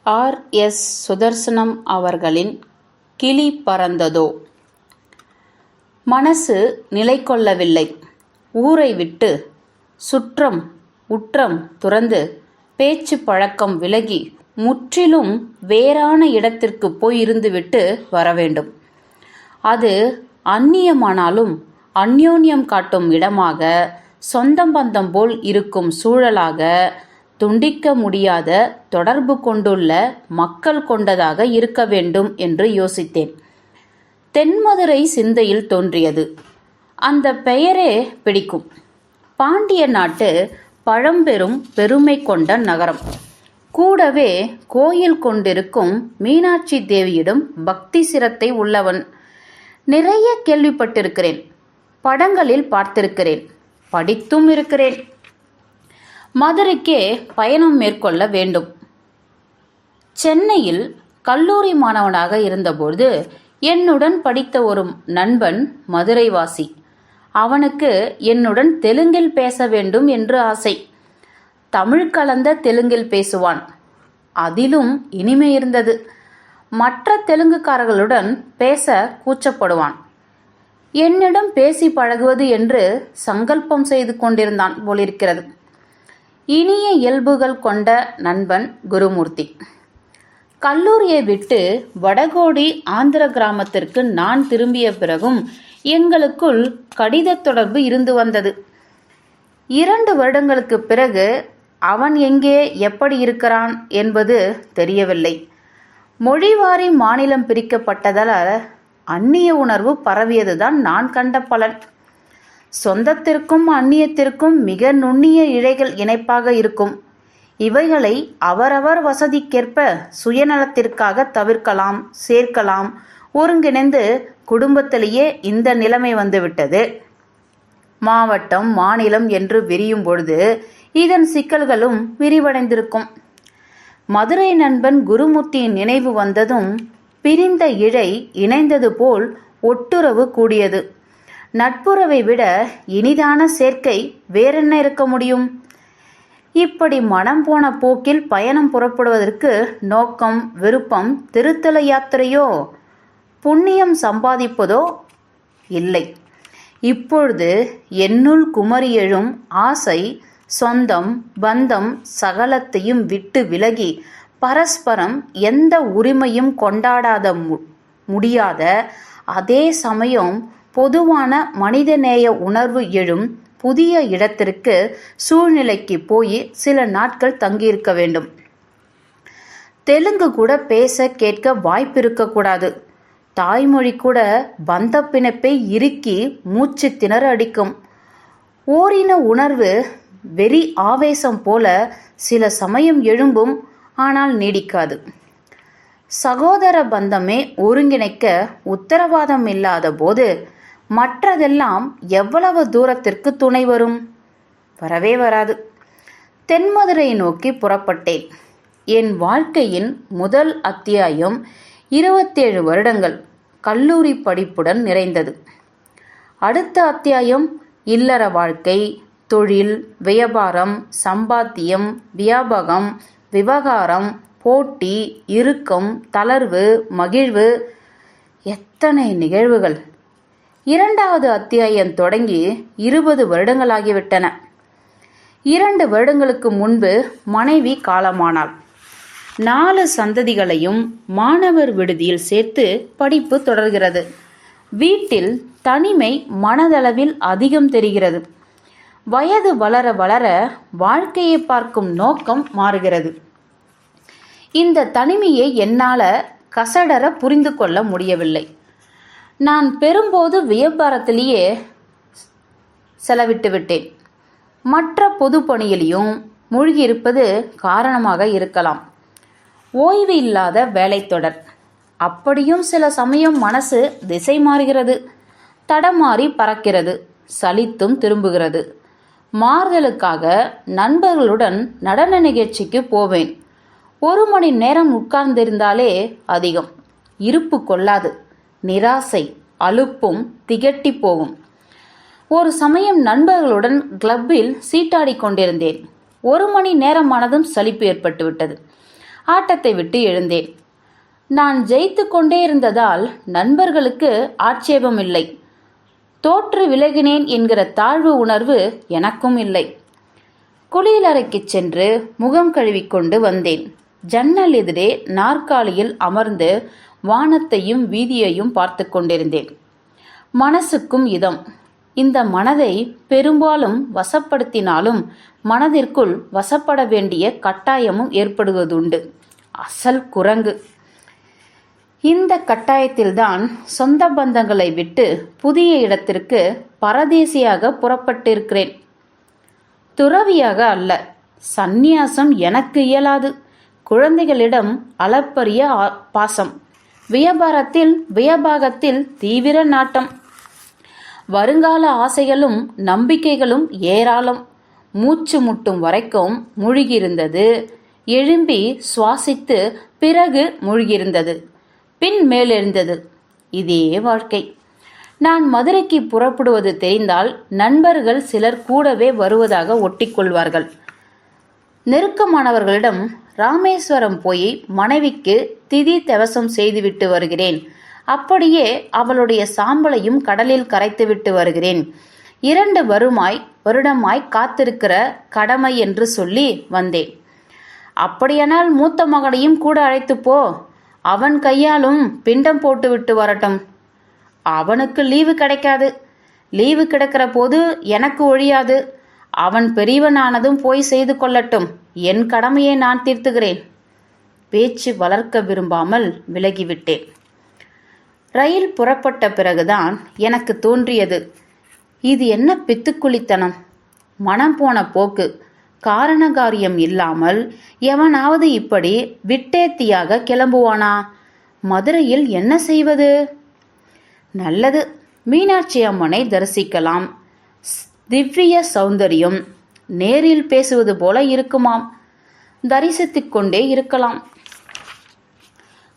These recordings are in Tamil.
ஆர்.எஸ். சுதர்சனம் அவர்களின் கிளி பறந்ததோ? மனசு நிலை கொள்ளவில்லை. ஊரை விட்டு சுற்றம் உற்றம் துறந்து பேச்சு பழக்கம் விலகி முற்றிலும் வேறான இடத்திற்கு போய் இருந்துவிட்டு வரவேண்டும். அது அந்நியமானாலும் அந்யோன்யம் காட்டும் இடமாக, சொந்தம் பந்தம் போல் இருக்கும் சூழலாக, துண்டிக்க முடியாத தொடர்பு கொண்டுள்ள மக்கள் கொண்டதாக இருக்க வேண்டும் என்று யோசித்தேன். தென்மதுரை சிந்தையில் தோன்றியது. அந்த பெயரே பிடிக்கும். பாண்டிய நாட்டு பழம்பெரும் பெருமை கொண்ட நகரம். கூடவே கோயில் கொண்டிருக்கும் மீனாட்சி தேவியிடம் பக்தி சிரத்தை உள்ளவன். நிறைய கேள்விப்பட்டிருக்கிறேன். படங்களில் பார்த்திருக்கிறேன். படித்தும் இருக்கிறேன். மதுரைக்கே பயணம் மேற்கொள்ள வேண்டும். சென்னையில் கல்லூரி மாணவனாக இருந்தபோது என்னுடன் படித்த ஒரு நண்பன் மதுரைவாசி. அவனுக்கு என்னுடன் தெலுங்கில் பேச வேண்டும் என்று ஆசை. தமிழ் கலந்த தெலுங்கில் பேசுவான். அதிலும் இனிமை இருந்தது. மற்ற தெலுங்குக்காரர்களுடன் பேச கூச்சப்படுவான். என்னிடம் பேசி பழகுவது என்று சங்கல்பம் செய்து கொண்டிருந்தான் போலிருக்கிறது. இனிய இயல்புகள் கொண்ட நண்பன் குருமூர்த்தி. கல்லூரியை விட்டு வடகோடி ஆந்திர கிராமத்திற்கு நான் திரும்பிய பிறகும் எங்களுக்குள் கடித தொடர்பு இருந்து வந்தது. 2 வருடங்களுக்கு பிறகு அவன் எங்கே எப்படி இருக்கிறான் என்பது தெரியவில்லை. மொழிவாரி மாநிலம் பிரிக்கப்பட்டதால் அந்நிய உணர்வு பரவியதுதான் நான் கண்ட பலன். சொந்தத்திற்கும் அந்நியத்திற்கும் மிக நுண்ணிய இழைகள் இணைப்பாக இருக்கும். இவைகளை அவரவர் வசதிக்கேற்ப சுயநலத்திற்காக தவிர்க்கலாம், சேர்க்கலாம். ஒருங்கிணைந்து குடும்பத்திலேயே இந்த நிலைமை வந்துவிட்டது. மாவட்டம், மாநிலம் என்று விரியும் பொழுது இதன் சிக்கல்களும் விரிவடைந்திருக்கும். மதுரை நண்பன் குருமூர்த்தியின் நினைவு வந்ததும் பிரிந்த இழை இணைந்தது போல் ஒட்டுறவு கூடியது. நட்புறவை விட இனிதான சேர்க்கை வேறென்ன இருக்க முடியும்? இப்படி மனம் போன போக்கில் பயணம் புறப்படுவதற்கு நோக்கம், விருப்பம் திருத்தல யாத்திரையோ, புண்ணியம் சம்பாதிப்பதோ இல்லை. இப்பொழுது என்னுள் குமரி எழும் ஆசை சொந்தம் பந்தம் சகலத்தையும் விட்டு விலகி பரஸ்பரம் எந்த உரிமையும் கொண்டாடாத முடியாத, அதே சமயம் பொதுவான மனிதநேய உணர்வு எழும் புதிய இடத்திற்கு, சூழ்நிலைக்கு போய் சில நாட்கள் தங்கியிருக்க வேண்டும். தெலுங்கு கூட பேச கேட்க வாய்ப்பு இருக்கக்கூடாது. தாய்மொழி கூட பந்த பிணைப்பை இறுக்கி மூச்சு திணற அடிக்கும். ஓரின உணர்வு வெறி ஆவேசம் போல சில சமயம் எழும்பும், ஆனால் நீடிக்காது. சகோதர பந்தமே ஒருங்கிணைக்க உத்தரவாதம் இல்லாத போது மற்றதெல்லாம் எவ்வளவு தூரத்திற்கு துணை வரும்? வரவே வராது. தென்மதுரை நோக்கி புறப்பட்டேன். என் வாழ்க்கையின் முதல் அத்தியாயம் 27 வருடங்கள் கல்லூரி படிப்புடன் நிறைந்தது. அடுத்த அத்தியாயம் இல்லற வாழ்க்கை, தொழில், வியாபாரம், சம்பாத்தியம், வியாபகம், விவகாரம், போட்டி, இறுக்கம், தளர்வு, மகிழ்வு. எத்தனை நிகழ்வுகள்! 2வது அத்தியாயம் தொடங்கி 20 வருடங்களாகிவிட்டன. 2 வருடங்களுக்கு முன்பு மனைவி காலமானாள். 4 சந்ததிகளையும் மாணவர் விடுதியில் சேர்த்து படிப்பு தொடர்கிறது. வீட்டில் தனிமை மனதளவில் அதிகம் தெரிகிறது. வயது வளர வளர வாழ்க்கையை பார்க்கும் நோக்கம் மாறுகிறது. இந்த தனிமையை என்னால் கசடர புரிந்து கொள்ள முடியவில்லை. நான் பெரும்போது வியாபாரத்திலேயே செலவிட்டு விட்டேன். மற்ற பொது பணியிலையும் மூழ்கியிருப்பது காரணமாக இருக்கலாம். ஓய்வு இல்லாத வேலை தொடர். அப்படியும் சில சமயம் மனசு திசை மாறுகிறது, தடமாறி பறக்கிறது, சலித்தும் திரும்புகிறது. மாறுதலுக்காக நண்பர்களுடன் நடன நிகழ்ச்சிக்கு போவேன். 1 மணி நேரம் உட்கார்ந்திருந்தாலே அதிகம். இருப்பு கொள்ளாது. நிராசை, அலுப்பும் திகட்டி போகும். ஒரு சமயம் நண்பர்களுடன் கிளப்பில் சீட்டாடி கொண்டிருந்தேன். 1 மணி நேரமானதும் சலிப்பு ஏற்பட்டு விட்டது. ஆட்டத்தை விட்டு எழுந்தேன். நான் ஜெயித்து கொண்டே இருந்ததால் நண்பர்களுக்கு ஆட்சேபம் இல்லை. தோற்று விலகினேன் என்கிற தாழ்வு உணர்வு எனக்கும் இல்லை. குளியலறைக்கு சென்று முகம் கழுவிக்கொண்டு வந்தேன். ஜன்னல் எதிரே நாற்காலியில் அமர்ந்து வானத்தையும் வீதியையும் பார்த்து கொண்டிருந்தேன். மனசுக்கும் இதம். இந்த மனதை பெரும்பாலும் வசப்படுத்தினாலும் மனதிற்குள் வசப்பட வேண்டிய கட்டாயமும் ஏற்படுவதுண்டு. அசல் குரங்கு. இந்த கட்டாயத்தில்தான் சொந்த பந்தங்களை விட்டு புதிய இடத்திற்கு பரதேசியாக புறப்பட்டிருக்கிறேன். துறவியாக அல்ல. சந்நியாசம் எனக்கு இயலாது. குழந்தைகளிடம் அளப்பரிய பாசம், வியாபாரத்தில் தீவிர நாட்டம், வருங்கால ஆசைகளும் நம்பிக்கைகளும் ஏராளம். மூச்சு முட்டும் வரைக்கும் முழுகியிருந்தது. எழும்பி சுவாசித்து பிறகு முழுகியிருந்தது. பின் மேலெழுந்தது. இதே வாழ்க்கை. நான் மதுரைக்கு புறப்படுவது தெரிந்தால் நண்பர்கள் சிலர் கூடவே வருவதாக ஒட்டிக்கொள்வார்கள். நெருக்கமானவர்களிடம் ராமேஸ்வரம் போய் மனைவிக்கு திதி தவசம் செய்துவிட்டு வருகிறேன், அப்படியே அவளுடைய சாம்பலையும் கடலில் கரைத்துவிட்டு வருகிறேன், 2 வருடமாய் காத்திருக்கிற கடமை என்று சொல்லி வந்தேன். அப்படியானால் மூத்த மகனையும் கூட அழைத்து போ, அவன் கையாலும் பிண்டம் போட்டுவிட்டு வரட்டும். அவனுக்கு லீவு கிடைக்காது. லீவு கிடைக்கிற போது எனக்கு ஒழியாது. அவன் பெரியவனானதும் போய் செய்து கொள்ளட்டும். என் கடமையை நான் தீர்த்துகிறேன். பேச்சு வளர்க்க விரும்பாமல் விலகிவிட்டேன். ரயில் புறப்பட்ட பிறகுதான் எனக்கு தோன்றியது, இது என்ன பித்துக்குளித்தனம், மனம் போன போக்கு. காரணகாரியம் இல்லாமல் எவனாவது இப்படி விட்டேத்தியாக கிளம்புவானா? மதுரையில் என்ன செய்வது? நல்லது, மீனாட்சி அம்மனை தரிசிக்கலாம். திவ்ய சௌந்தரியம். நேரில் பேசுவது போல இருக்குமாம். தரிசித்துக் கொண்டே இருக்கலாம்.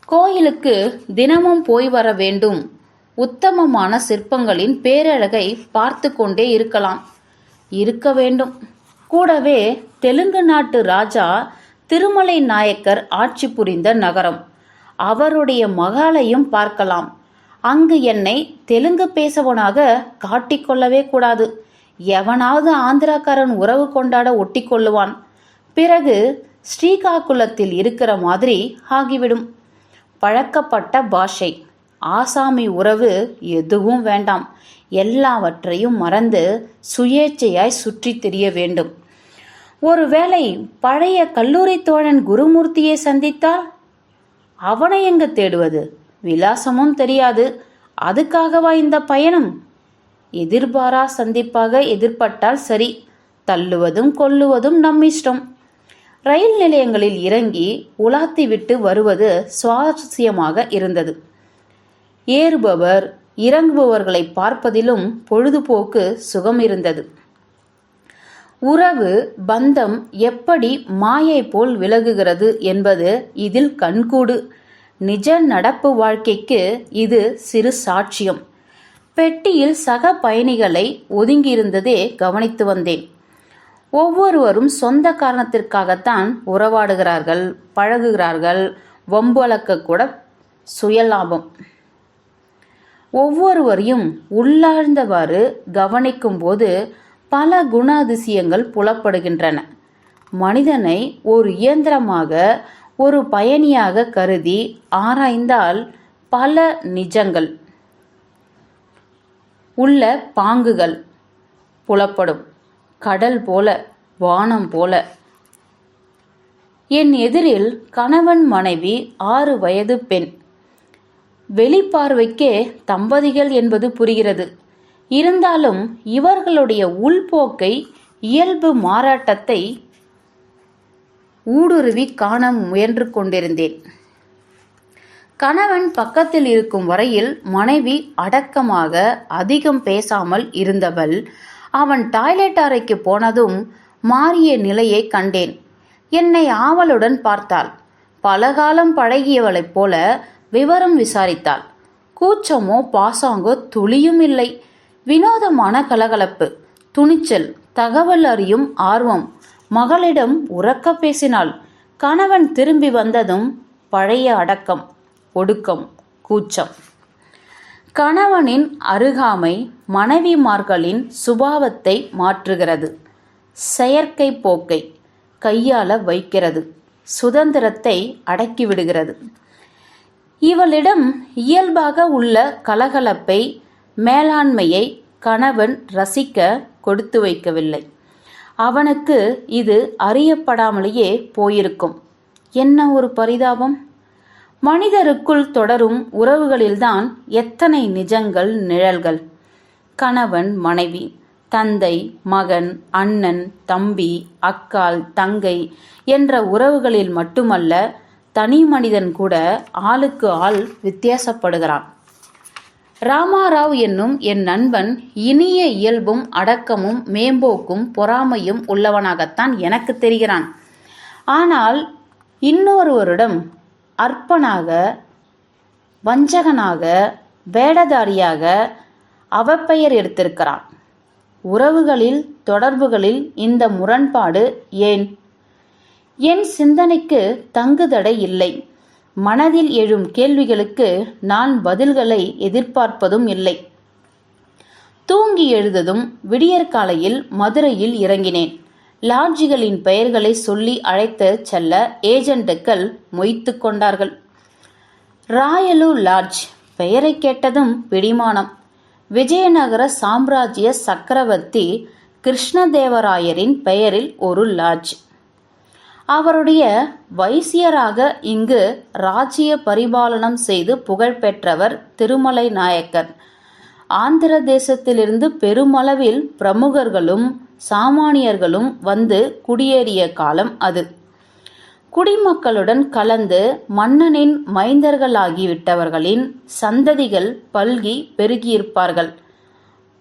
கோயிலுக்கு தினமும் போய் வர வேண்டும். உத்தமமான சிற்பங்களின் பேரழகை பார்த்து கொண்டே இருக்க வேண்டும். கூடவே தெலுங்கு நாட்டு ராஜா திருமலை நாயக்கர் ஆட்சி புரிந்த நகரம், அவருடைய மகாலையும் பார்க்கலாம். அங்கு என்னை தெலுங்கு பேசவனாக காட்டிக்கொள்ளவே கூடாது. எவனாவது ஆந்திராக்காரன் உறவு கொண்டாட ஒட்டி கொள்ளுவான். பிறகு ஸ்ரீகாகுளத்தில் இருக்கிற மாதிரி ஆகிவிடும். பழக்கப்பட்ட பாஷை, ஆசாமி உறவு எதுவும் வேண்டாம். எல்லாவற்றையும் மறந்து சுயேச்சையாய் சுற்றி திரிய வேண்டும். ஒருவேளை பழைய கல்லூரி தோழன் குருமூர்த்தியை சந்தித்தால் அவனை எங்கு தேடுவது? விலாசமும் தெரியாது. அதுக்காகவா இந்த பயணம்? எதிர்பாரா சந்திப்பாக எதிர்பட்டால் சரி, தள்ளுவதும் கொல்லுவதும் நம் இஷ்டம். ரயில் நிலையங்களில் இறங்கி உலாத்தி விட்டு வருவது சுவாரஸ்யமாக இருந்தது. ஏறுபவர் இறங்குபவர்களை பார்ப்பதிலும் பொழுதுபோக்கு சுகம் இருந்தது. உறவு பந்தம் எப்படி மாயை போல் விலகுகிறது என்பது இதில் கண்கூடு. நிஜ நடப்பு வாழ்க்கைக்கு இது சிறு சாட்சியம். பெட்டியில் சக பயணிகளை ஒதுங்கியிருந்ததே கவனித்து வந்தேன். ஒவ்வொருவரும் சொந்த காரணத்திற்காகத்தான் உறவாடுகிறார்கள், பழகுகிறார்கள். வம்பளக்க கூட சுயலாபம். ஒவ்வொருவரையும் உள்ளாழ்ந்தவாறு கவனிக்கும் போது பல குணாதிசயங்கள் புலப்படுகின்றன. மனிதனை ஒரு இயந்திரமாக, ஒரு பயணியாக கருதி ஆராய்ந்தால் பல நிஜங்கள் உள்ள பாங்குகள் புலப்படும். கடல் போல, வானம் போல. என் எதிரில் கணவன் மனைவி, 6 வயது பெண். வெளிப்பார்வைக்கே தம்பதிகள் என்பது புரிகிறது. இருந்தாலும் இவர்களுடைய உள்போக்கை, இயல்பு மாறாட்டத்தை ஊடுருவி காண முயன்று கொண்டிருந்தேன். கணவன் பக்கத்தில் இருக்கும் வரையில் மனைவி அடக்கமாக அதிகம் பேசாமல் இருந்தவள், அவன் டாய்லெட் அறைக்கு போனதும் மாறிய நிலையை கண்டேன். என்னை ஆவலுடன் பார்த்தாள். பலகாலம் பழகியவளைப் போல விவரம் விசாரித்தாள். கூச்சமோ பாசாங்கோ துளியும் இல்லை. வினோதமான கலகலப்பு, துணிச்சல், தகவல் அறியும் ஆர்வம். மகளிடம் உரக்க பேசினாள். கணவன் திரும்பி வந்ததும் பழைய அடக்கம், ஒடுக்கம், கூச்சம். கணவனின் அருகாமை மனைவிமார்களின் சுபாவத்தை மாற்றுகிறது. செயற்கை போக்கை கையாள வைக்கிறது. சுதந்திரத்தை அடக்கிவிடுகிறது. இவளிடம் இயல்பாக உள்ள கலகலப்பை, மேலாண்மையை கணவன் ரசிக்க கொடுத்து வைக்கவில்லை. அவனுக்கு இது அறியப்படாமலேயே போயிருக்கும். என்ன ஒரு பரிதாபம்! மனிதருக்குள் தொடரும் உறவுகளில்தான் எத்தனை நிஜங்கள், நிழல்கள்! கணவன், மனைவி, தந்தை, மகன், அண்ணன், தம்பி, அக்காள், தங்கை என்ற உறவுகளில் மட்டுமல்ல, தனி மனிதன் கூட ஆளுக்கு ஆள் வித்தியாசப்படுகிறான். ராமாராவ் என்னும் என் நண்பன் இனிய இயல்பும் அடக்கமும் மேம்போக்கும் பொறாமையும் உள்ளவனாகத்தான் எனக்கு தெரிகிறான். ஆனால் இன்னொருவரிடம் அற்பனாக, வஞ்சகனாக, வேடதாரியாக அவப்பெயர் எடுத்திருக்கிறான். உறவுகளில், தொடர்புகளில் இந்த முரண்பாடு ஏன்? என் சிந்தனைக்கு தங்குதடை இல்லை. மனதில் எழும் கேள்விகளுக்கு நான் பதில்களை எதிர்பார்ப்பதும் இல்லை. தூங்கி எழுந்ததும் விடியற்காலையில் மதுரையில் இறங்கினேன். லாட்ஜிகளின் பெயர்களை சொல்லி அழைத்து செல்ல ஏஜென்ட்டுகள் மொய்த்து கொண்டார்கள். ராயலு லாட்ஜ் பெயரை கேட்டதும் பிடிமானம். விஜயநகர சாம்ராஜ்ய சக்கரவர்த்தி கிருஷ்ணதேவராயரின் பெயரில் ஒரு லாட்ஜ். அவருடைய வைசியராக இங்கு ராஜ்ய பரிபாலனம் செய்து புகழ்பெற்றவர் திருமலை நாயக்கர். ஆந்திர தேசத்திலிருந்து பெருமளவில் பிரமுகர்களும் சாமானியர்களும் வந்து குடியேறிய காலம் அது. குடிமக்களுடன் கலந்து மன்னனின் மைந்தர்களாகிவிட்டவர்களின் சந்ததிகள் பல்கி பெருகியிருப்பார்கள்.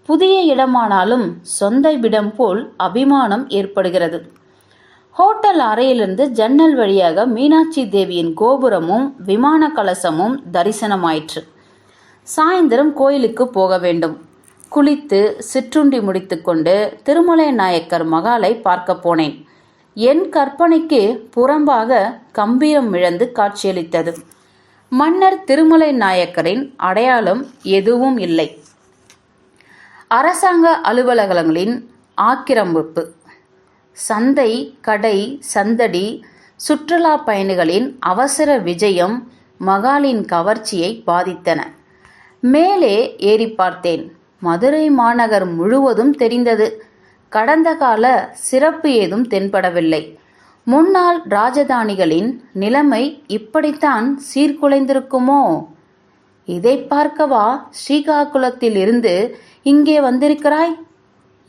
புதிய இடமானாலும் சொந்த இடம் போல் அபிமானம் ஏற்படுகிறது. ஹோட்டல் அறையிலிருந்து ஜன்னல் வழியாக மீனாட்சி தேவியின் கோபுரமும் விமான கலசமும் தரிசனமாயிற்று. சாயந்தரம் கோயிலுக்கு போக வேண்டும். குளித்து சிற்றுண்டி முடித்துக்கொண்டு திருமலை நாயக்கர் மகாலை பார்க்க போனேன். என் கற்பனைக்கு புறம்பாக கம்பீரம் இழந்து காட்சியளித்தது. மன்னர் திருமலை நாயக்கரின் அடையாளம் எதுவும் இல்லை. அரசாங்க அலுவலகங்களின் ஆக்கிரமிப்பு, சந்தை, கடை, சந்தடி, சுற்றுலா பயணிகளின் அவசர விஜயம் மகாலின் கவர்ச்சியை பாதித்தன. மேலே ஏறி பார்த்தேன். மதுரை மாநகர் முழுவதும் தெரிந்தது. கடந்த கால சிறப்பு ஏதும் தென்படவில்லை. முன்னாள் ராஜதானிகளின் நிலைமை இப்படித்தான் சீர்குலைந்திருக்குமோ? இதை பார்க்கவா ஸ்ரீகாகுளத்தில் இருந்து இங்கே வந்திருக்கிறாய்?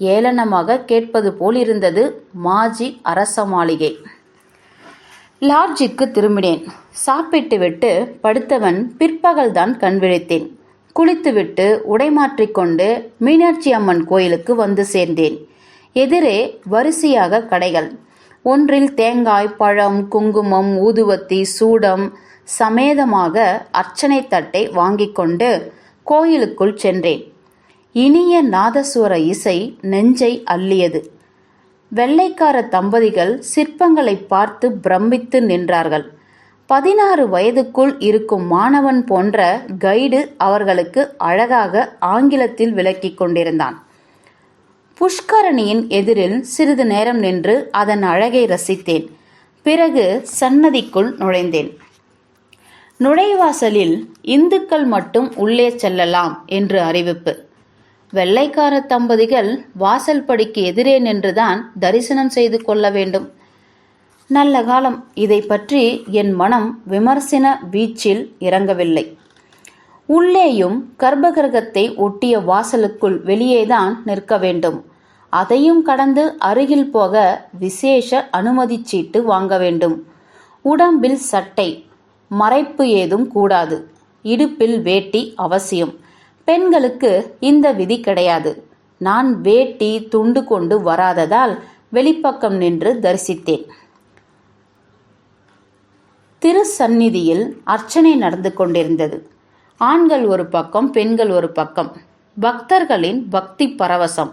ஏளனமாக கேட்பது போல் இருந்தது மாஜி அரச மாளிகை. லாட்ஜுக்கு திரும்பினேன். சாப்பிட்டு விட்டு படுத்தவன் பிற்பகல்தான் கண் விழித்தேன். குளித்துவிட்டு உடை மாற்றிக்கொண்டு மீனாட்சி அம்மன் கோயிலுக்கு வந்து சேர்ந்தேன். எதிரே வரிசையாக கடைகள். ஒன்றில் தேங்காய், பழம், குங்குமம், ஊதுவத்தி, சூடம் சமேதமாக அர்ச்சனை தட்டை வாங்கி கொண்டு கோயிலுக்குள் சென்றேன். இனிய நாதசுவர இசை நெஞ்சை அள்ளியது. வெள்ளைக்கார தம்பதிகள் சிற்பங்களை பார்த்து பிரமித்து நின்றார்கள். 16 வயதுக்குள் இருக்கும் மாணவன் போன்ற கைடு அவர்களுக்கு அழகாக ஆங்கிலத்தில் விளக்கிக் கொண்டிருந்தான். புஷ்கரணியின் எதிரில் சிறிது நேரம் நின்று அதன் அழகை ரசித்தேன். பிறகு சன்னதிக்குள் நுழைந்தேன். நுழைவாசலில் இந்துக்கள் மட்டும் உள்ளே செல்லலாம் என்று அறிவிப்பு. வெள்ளைக்கார தம்பதிகள் வாசல் படிக்கு எதிரே நின்றுதான் தரிசனம் செய்து கொள்ள வேண்டும். நல்ல காலம். இதை பற்றி என் மனம் விமர்சன வீச்சில் இறங்கவில்லை. உள்ளேயும் கர்ப்பகிரகத்தை ஒட்டிய வாசலுக்குள் வெளியேதான் நிற்க வேண்டும். அதையும் கடந்து அருகில் போக விசேஷ அனுமதி சீட்டு வாங்க வேண்டும். உடம்பில் சட்டை, மறைப்பு ஏதும் கூடாது. இடுப்பில் வேட்டி அவசியம். பெண்களுக்கு இந்த விதி கிடையாது. நான் வேட்டி துண்டு கொண்டு வராததால் வெளிப்பக்கம் நின்று தரிசித்தேன். திருசந்நிதியில் அர்ச்சனை நடந்து கொண்டிருந்தது. ஆண்கள் ஒரு பக்கம், பெண்கள் ஒரு பக்கம். பக்தர்களின் பக்தி பரவசம்,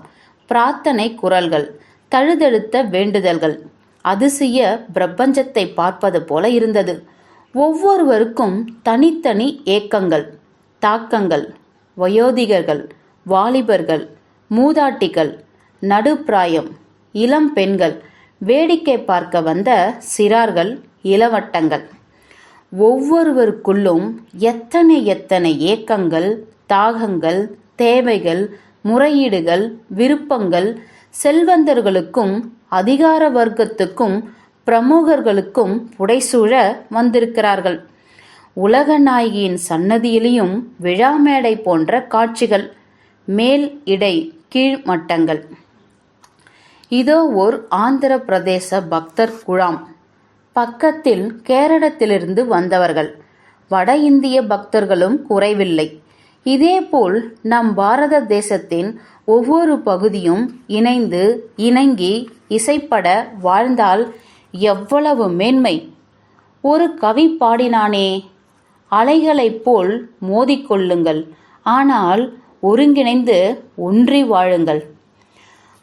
பிரார்த்தனை குரல்கள், தழுதழுத்த வேண்டுதல்கள். அதிசய பிரபஞ்சத்தை பார்ப்பது போல இருந்தது. ஒவ்வொருவருக்கும் தனித்தனி ஏக்கங்கள், தாக்கங்கள். வயோதிகர்கள், வாலிபர்கள், மூதாட்டிகள், நடுப்பிராயம், இளம் பெண்கள், வேடிக்கை பார்க்க வந்த சிறார்கள், இளவட்டங்கள். ஒவ்வொருவருக்குள்ளும் எத்தனை எத்தனை ஏக்கங்கள், தாகங்கள், தேவைகள், முறையீடுகள், விருப்பங்கள். செல்வந்தர்களுக்கும் அதிகார வர்க்கத்துக்கும் பிரமுகர்களுக்கும் புடைசூழ வந்திருக்கிறார்கள். உலக நாயகியின் சன்னதியிலையும் விழாமேடை போன்ற காட்சிகள். மேல் இடை கீழ் மட்டங்கள். இதோ ஓர் ஆந்திர பிரதேச பக்தர் குழாம். பக்கத்தில் கேரளத்திலிருந்து வந்தவர்கள். வட இந்திய பக்தர்களும் குறைவில்லை. இதேபோல் நம் பாரத தேசத்தின் ஒவ்வொரு பகுதியும் இணைந்து இணங்கி இசைப்பட வாழ்ந்தால் எவ்வளவு மேன்மை! ஒரு கவி பாடினானே, அலைகளைப் போல் மோதிக்கொள்ளுங்கள், ஆனால் ஒருங்கிணைந்து ஒன்றி வாழுங்கள்.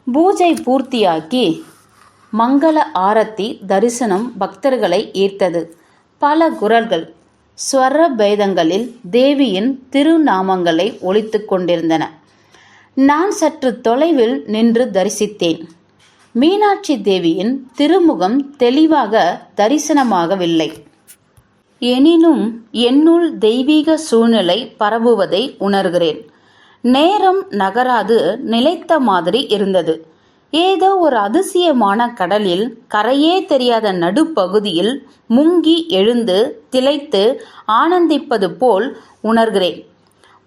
பூஜை பூர்த்தியாக்கி மங்கள ஆரத்தி தரிசனம் பக்தர்களை ஈர்த்தது. பல குரல்கள், ஸ்வர பேதங்களில் தேவியின் திருநாமங்களை ஒலித்துக் கொண்டிருந்தன. நான் சற்று தொலைவில் நின்று தரிசித்தேன். மீனாட்சி தேவியின் திருமுகம் தெளிவாக தரிசனமாகவில்லை. எனினும் என்னுள் தெய்வீக சூழ்நிலை பரவுவதை உணர்கிறேன். நேரம் நகராது நிலைத்த மாதிரி இருந்தது. ஏதோ ஒரு அதிசயமான கடலில் கரையே தெரியாத நடுப்பகுதியில் முங்கி எழுந்து திளைத்து ஆனந்திப்பது போல் உணர்கிறேன்.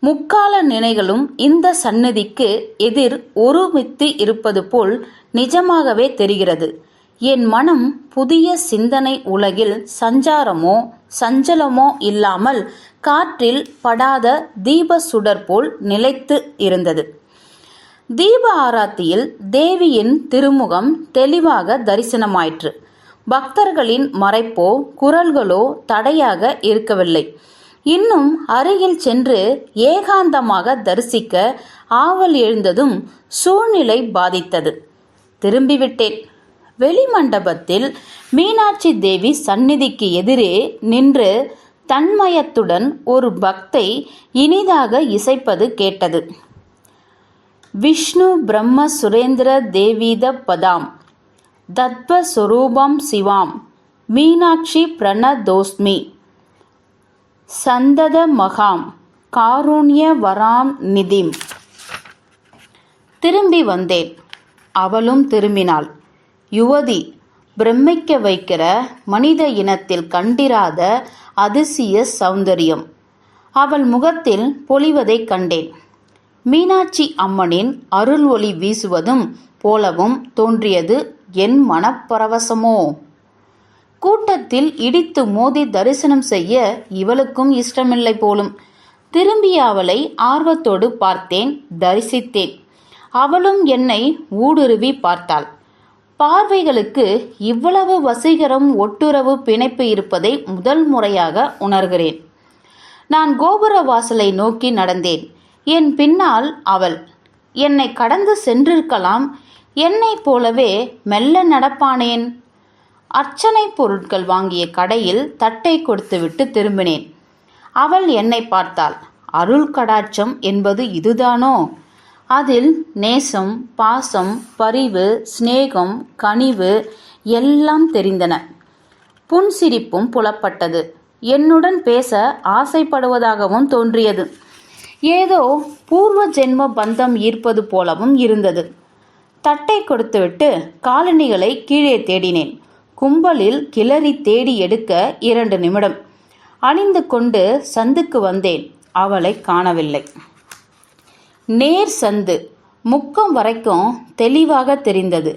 முக்கால நினைகளும் இந்த சந்நிதிக்கு எதிர் ஒருமித்து இருப்பது போல் நிஜமாகவே தெரிகிறது. என் மனம் புதிய சிந்தனை உலகில் சஞ்சாரமோ சஞ்சலமோ இல்லாமல் காற்றில் படாத தீப சுடர் போல் நிலைத்து இருந்தது. தீப ஆராத்தியில் தேவியின் திருமுகம் தெளிவாக தரிசனமாயிற்று. பக்தர்களின் மறைப்போ குரல்களோ தடையாக இருக்கவில்லை. இன்னும் அருகில் சென்று ஏகாந்தமாக தரிசிக்க ஆவல் எழுந்ததும் சூழ்நிலை பாதித்தது. திரும்பிவிட்டேன். வெளிமண்டபத்தில் மீனாட்சி தேவி சந்நிதிக்கு எதிரே நின்று தன்மயத்துடன் ஒரு பக்தை இனிதாக இசைப்பது கேட்டது. விஷ்ணு பிரம்ம சுரேந்திர தேவீத பதாம் தத்வ சொரூபம் சிவாம் மீனாட்சி பிரணதோஸ்மி சந்தத மகாம் காருண்ய வராம் நிதிம். திரும்பி வந்தேன். அவளும் திரும்பினாள். யுவதி, பிரமிக்க வைக்கிற மனித இனத்தில் கண்டிராத அதிசய சௌந்தரியம் அவள் முகத்தில் பொலிவதைக் கண்டேன். மீனாட்சி அம்மனின் அருள் ஒளி வீசுவதும் போலவும் தோன்றியது என் மனப்பரவசமோ. கூட்டத்தில் இடித்து மோதி தரிசனம் செய்ய இவளுக்கும் இஷ்டமில்லை போலும். திரும்பிய அவளை ஆர்வத்தோடு பார்த்தேன், தரிசித்தேன். அவளும் என்னை ஊடுருவி பார்த்தாள். பார்வைகளுக்கு இவ்வளவு வசீகரம், ஒட்டுறவு, பிணைப்பு இருப்பதை முதல் முறையாக உணர்கிறேன். நான் கோபுர வாசலை நோக்கி நடந்தேன். என் பின்னால் அவள். என்னை கடந்து சென்றிருக்கலாம். என்னைப் போலவே மெல்ல நடப்பானேன். அர்ச்சனை பொருட்கள் வாங்கிய கடையில் தட்டை கொடுத்துவிட்டு திரும்பினேன். அவள் என்னை பார்த்தாள். அருள் கடாட்சம் என்பது இதுதானோ? அதில் நேசம், பாசம், பரிவு, சிநேகம், கனிவு எல்லாம் தெரிந்தன. புன்சிரிப்பும் புலப்பட்டது. என்னுடன் பேச ஆசைப்படுவதாகவும் தோன்றியது. ஏதோ பூர்வ ஜென்ம பந்தம் ஈர்ப்பது போலவும் இருந்தது. தட்டை கொடுத்துவிட்டு காலணிகளை கீழே தேடினேன். கும்பலில் கிளறி தேடி எடுக்க 2 நிமிடம். அணிந்து கொண்டு சந்துக்கு வந்தேன். அவளை காணவில்லை. நேர் சந்து, முக்கம் வரைக்கும் தெளிவாக தெரிந்தது.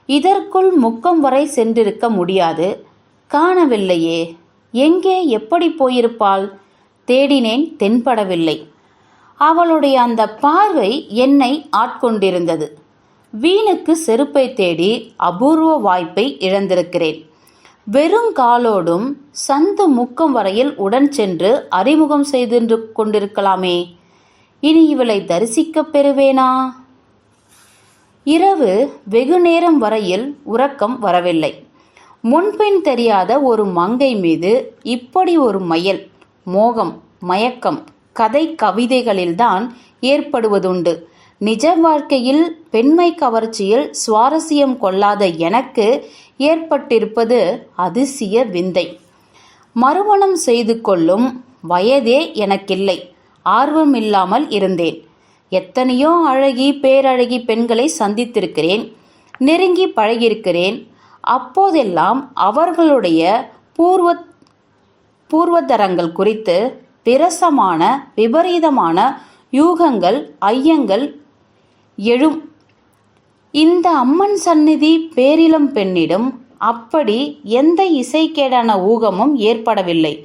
இதற்குள் முக்கம் வரை சென்றிருக்க முடியாது. காணவில்லையே. எங்கே, எப்படி போயிருப்பாள்? தேடினேன், தென்படவில்லை. அவளுடைய அந்த பார்வை என்னை ஆட்கொண்டிருந்தது. வீணுக்கு செருப்பை தேடி அபூர்வ வாய்ப்பை இழந்திருக்கிறேன். வெறும் காலோடும் சந்து முக்கம் வரையில் உடன் சென்று அறிமுகம் செய்து கொண்டிருக்கலாமே. இனி இவளை தரிசிக்கப் பெறுவேனா? இரவு வெகு நேரம் வரையில் உறக்கம் வரவில்லை. முன்பின் தெரியாத ஒரு மங்கை மீது இப்படி ஒரு மயல், மோகம், மயக்கம் கதை கவிதைகளில்தான் ஏற்படுவதுண்டு. நிஜ வாழ்க்கையில் பெண்மை கவர்ச்சியில் சுவாரஸ்யம் கொள்ளாத எனக்கு ஏற்பட்டிருப்பது அதிசய விந்தை. மறுமணம் செய்து கொள்ளும் வயதே எனக்கில்லை. ஆர்வமில்லாமல் இருந்தேன். எத்தனையோ அழகி பேரழகி பெண்களை சந்தித்திருக்கிறேன், நெருங்கி பழகியிருக்கிறேன். அப்போதெல்லாம் அவர்களுடைய பூர்வதரங்கள் குறித்து விரசமான விபரீதமான யூகங்கள் ஐயங்கள் எழும். இந்த அம்மன் சந்நிதி பேரிளம் பெண்ணிடம் அப்படி எந்த இசைக்கேடான ஊகமும் ஏற்படவில்லை.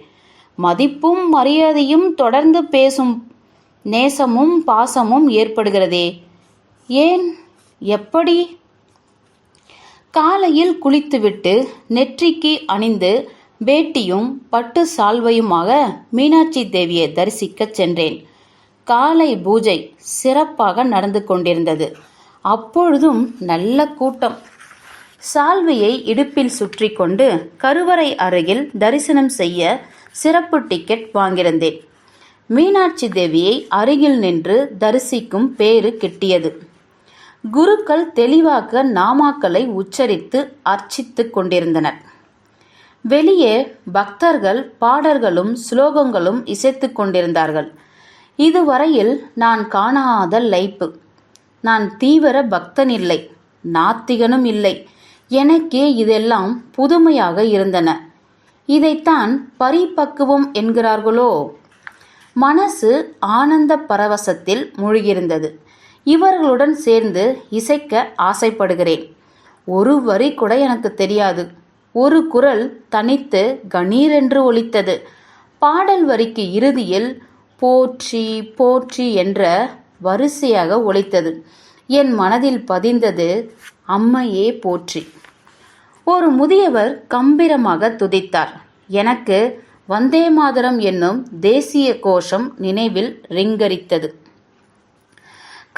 மதிப்பும் மரியாதையும் தொடர்ந்து பேசும் நேசமும் பாசமும் ஏற்படுகிறதே. ஏன், எப்படி? காலையில் குளித்துவிட்டு நெற்றிக்கு அணிந்து வேட்டியும் பட்டு சால்வையுமாக மீனாட்சி தேவியை தரிசிக்கச் சென்றேன். காலை பூஜை சிறப்பாக நடந்து கொண்டிருந்தது. அப்பொழுதும் நல்ல கூட்டம். சால்வையை இடுப்பில் சுற்றி கொண்டு கருவறை அருகில் தரிசனம் செய்ய சிறப்பு டிக்கெட் வாங்கியிருந்தேன். மீனாட்சி தேவியை அருகில் நின்று தரிசிக்கும் பேறு கிட்டியது. குருக்கள் தெளிவாக நாமாக்களை உச்சரித்து அர்ச்சித்து கொண்டிருந்தனர். வெளியே பக்தர்கள் பாடல்களும் ஸ்லோகங்களும் இசைத்து கொண்டிருந்தார்கள். இதுவரையில் நான் காணாத லைப்பு. நான் தீவிர பக்தன் இல்லை, நாத்திகனும் இல்லை. எனக்கே இதெல்லாம் புதுமையாக இருந்தன. இதைத்தான் பரிபக்குவம் என்கிறார்களோ? மனசு ஆனந்த பரவசத்தில் மூழ்கியிருந்தது. இவர்களுடன் சேர்ந்து இசைக்க ஆசைப்படுகிறேன். ஒரு வரி கூட எனக்கு தெரியாது. ஒரு குரல் தனித்து கணீரென்று ஒலித்தது. பாடல் வரிக்கு இறுதியில் போற்றி போற்றி என்ற வரிசையாக ஒலித்தது. என் மனதில் பதிந்தது, அம்மையே போற்றி. ஒரு முதியவர் கம்பீரமாக துதித்தார். எனக்கு வந்தே மாதரம் என்னும் தேசிய கோஷம் நினைவில் ரிங்கரித்தது.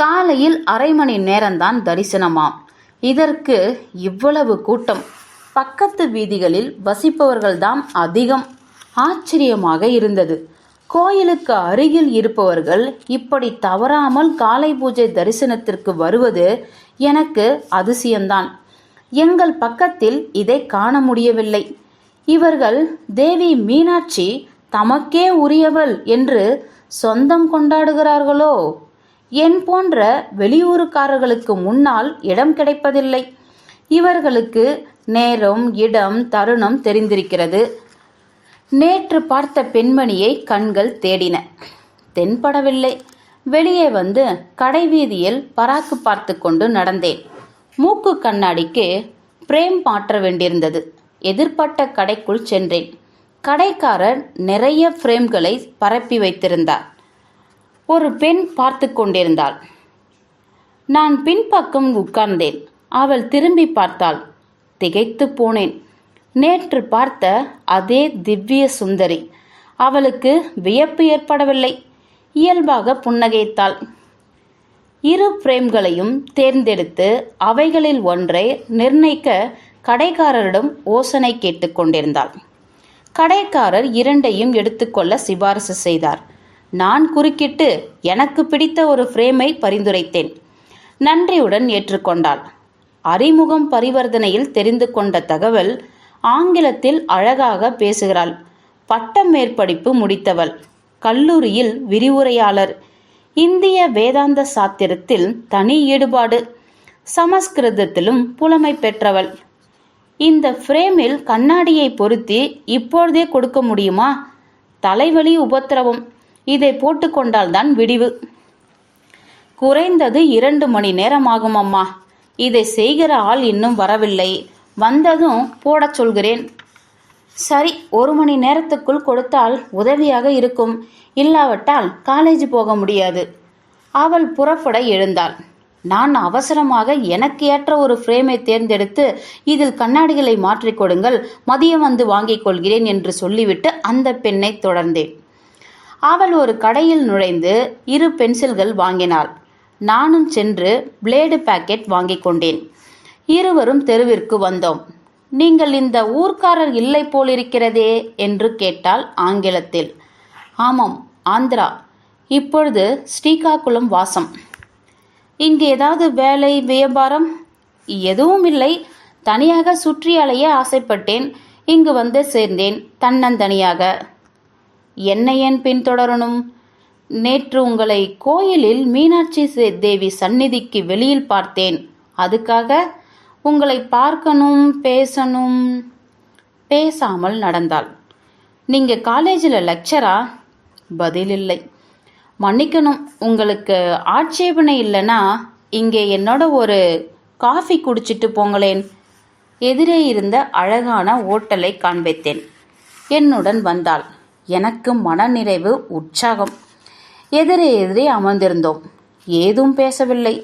காலையில் அரை மணி நேரம்தான் தரிசனமாம். இதற்கு இவ்வளவு கூட்டம். பக்கத்து வீதிகளில் வசிப்பவர்கள்தான் அதிகம். ஆச்சரியமாக இருந்தது. கோயிலுக்கு அருகில் இருப்பவர்கள் இப்படி தவறாமல் காலை பூஜை தரிசனத்திற்கு வருவது எனக்கு அதிசயம்தான். எங்கள் பக்கத்தில் இதை காண முடியவில்லை. இவர்கள் தேவி மீனாட்சி தமக்கே உரியவள் என்று சொந்தம் கொண்டாடுகிறார்களோ? என் போன்ற வெளியூருக்காரர்களுக்கு முன்னால் இடம் கிடைப்பதில்லை. இவர்களுக்கு நேரம், இடம், தருணம் தெரிந்திருக்கிறது. நேற்று பார்த்த பெண்மணியை கண்கள் தேடின, தென்படவில்லை. வெளியே வந்து கடைவீதியில் பராக்கு பார்த்து கொண்டு நடந்தேன். மூக்கு கண்ணாடிக்கு பிரேம் மாற்ற வேண்டியிருந்தது. எதிர்பட்ட கடைக்குள் சென்றேன். கடைக்காரர் நிறைய பிரேம்களை பரப்பி வைத்திருந்தார். ஒரு பெண் பார்த்து கொண்டிருந்தாள். நான் பின்பக்கம் உட்கார்ந்தேன். அவள் திரும்பி பார்த்தாள். திகைத்து போனேன். நேற்று பார்த்த அதே திவ்ய சுந்தரி. அவளுக்கு வியப்பு ஏற்படவில்லை. இயல்பாக புன்னகைத்தாள். இரு பிரேம்களையும் தேர்ந்தெடுத்து அவைகளில் ஒன்றை நிர்ணயிக்க கடைக்காரரிடம் யோசனை கேட்டுக்கொண்டிருந்தாள். கடைக்காரர் இரண்டையும் எடுத்துக்கொள்ள சிபாரிசு செய்தார். நான் குறுக்கிட்டு எனக்கு பிடித்த ஒரு பிரேமை பரிந்துரைத்தேன். நன்றியுடன் ஏற்றுக்கொண்டாள். அறிமுகம் பரிவர்த்தனையில் தெரிந்து கொண்ட தகவல், ஆங்கிலத்தில் அழகாக பேசுகிறாள். பட்ட மேற்படிப்பு முடித்தவள். கல்லூரியில் விரிவுரையாளர். இந்திய வேதாந்த சாத்திரத்தில் தனி ஈடுபாடு. சமஸ்கிருதத்திலும் புலமை பெற்றவள். இந்த பிரேமில் கண்ணாடியை பொருத்தி இப்பொழுதே கொடுக்க முடியுமா? தலைவலி உபத்திரவம். இதை போட்டுக்கொண்டால்தான் விடிவு. குறைந்தது 2 மணி நேரம் ஆகும் அம்மா. இதை செய்கிற ஆள் இன்னும் வரவில்லை. வந்ததும் போடச் சொல்கிறேன். சரி, 1 மணி நேரத்துக்குள் கொடுத்தால் உதவியாக இருக்கும். இல்லாவிட்டால் காலேஜ் போக முடியாது. அவள் புறப்பட எழுந்தாள். நான் அவசரமாக எனக்கு ஏற்ற ஒரு பிரேமை தேர்ந்தெடுத்து இதில் கண்ணாடிகளை மாற்றிக் கொடுங்கள், மதியம் வந்து வாங்கிக் கொள்கிறேன் என்று சொல்லிவிட்டு அந்த பெண்ணை தொடர்ந்தேன். அவள் ஒரு கடையில் நுழைந்து 2 பென்சில்கள் வாங்கினாள். நானும் சென்று பிளேடு பாக்கெட் வாங்கி கொண்டேன். இருவரும் தெருவிற்கு வந்தோம். நீங்கள் இந்த ஊர்க்காரர் இல்லை போலிருக்கிறதே என்று கேட்டாள் ஆங்கிலத்தில். ஆமாம், ஆந்திரா. இப்பொழுது ஸ்ரீகாகுளம் வாசம். இங்கு ஏதாவது வேலை வியாபாரம்? எதுவும் இல்லை. தனியாக சுற்றி அலைய ஆசைப்பட்டேன். இங்கு வந்து சேர்ந்தேன் தன்னந்தனியாக. என்னை ஏன் பின்தொடரணும்? நேற்று உங்களை கோயிலில் மீனாட்சி தேவி சந்நிதிக்கு வெளியில் பார்த்தேன். அதுக்காக உங்களை பார்க்கணும், பேசணும். பேசாமல் நடந்தாள். நீங்க காலேஜில் லெக்சரா? பதில் இல்லை. மன்னிக்கணும், உங்களுக்கு ஆட்சேபனை இல்லைன்னா இங்கே என்னோட ஒரு காஃபி குடிச்சிட்டு போங்களேன். எதிரே இருந்த அழகான ஓட்டலை காண்பித்தேன். என்னுடன் வந்தாள். எனக்கு மனநிறைவு, உற்சாகம். எதிரே அமர்ந்திருந்தோம். ஏதும் பேசவில்லை.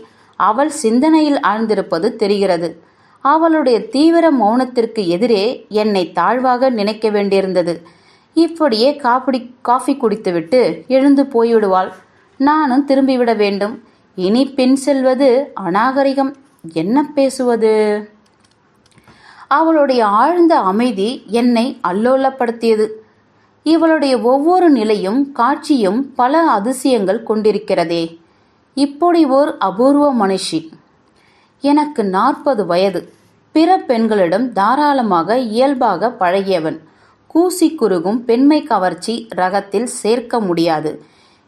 அவள் சிந்தனையில் ஆழ்ந்திருப்பது தெரிகிறது. அவளுடைய தீவிர மௌனத்திற்கு எதிரே என்னை தாழ்வாக நினைக்க வேண்டியிருந்தது. இப்படியே காஃபி குடித்துவிட்டு எழுந்து போய்விடுவாள். நானும் திரும்பிவிட வேண்டும். இனி பின் செல்வது அநாகரிகம். என்ன பேசுவது? அவளுடைய ஆழ்ந்த அமைதி என்னை அல்லோலப்படுத்தியது. இவளுடைய ஒவ்வொரு நிலையும் காட்சியும் பல அதிசயங்கள் கொண்டிருக்கிறதே. இப்படி ஓர் அபூர்வ மனுஷி. எனக்கு 40 வயது. பிற பெண்களிடம் தாராளமாக இயல்பாக பழகியவன். கூசி குறுகும் பெண்மை கவர்ச்சி ரகத்தில் சேர்க்க முடியாது.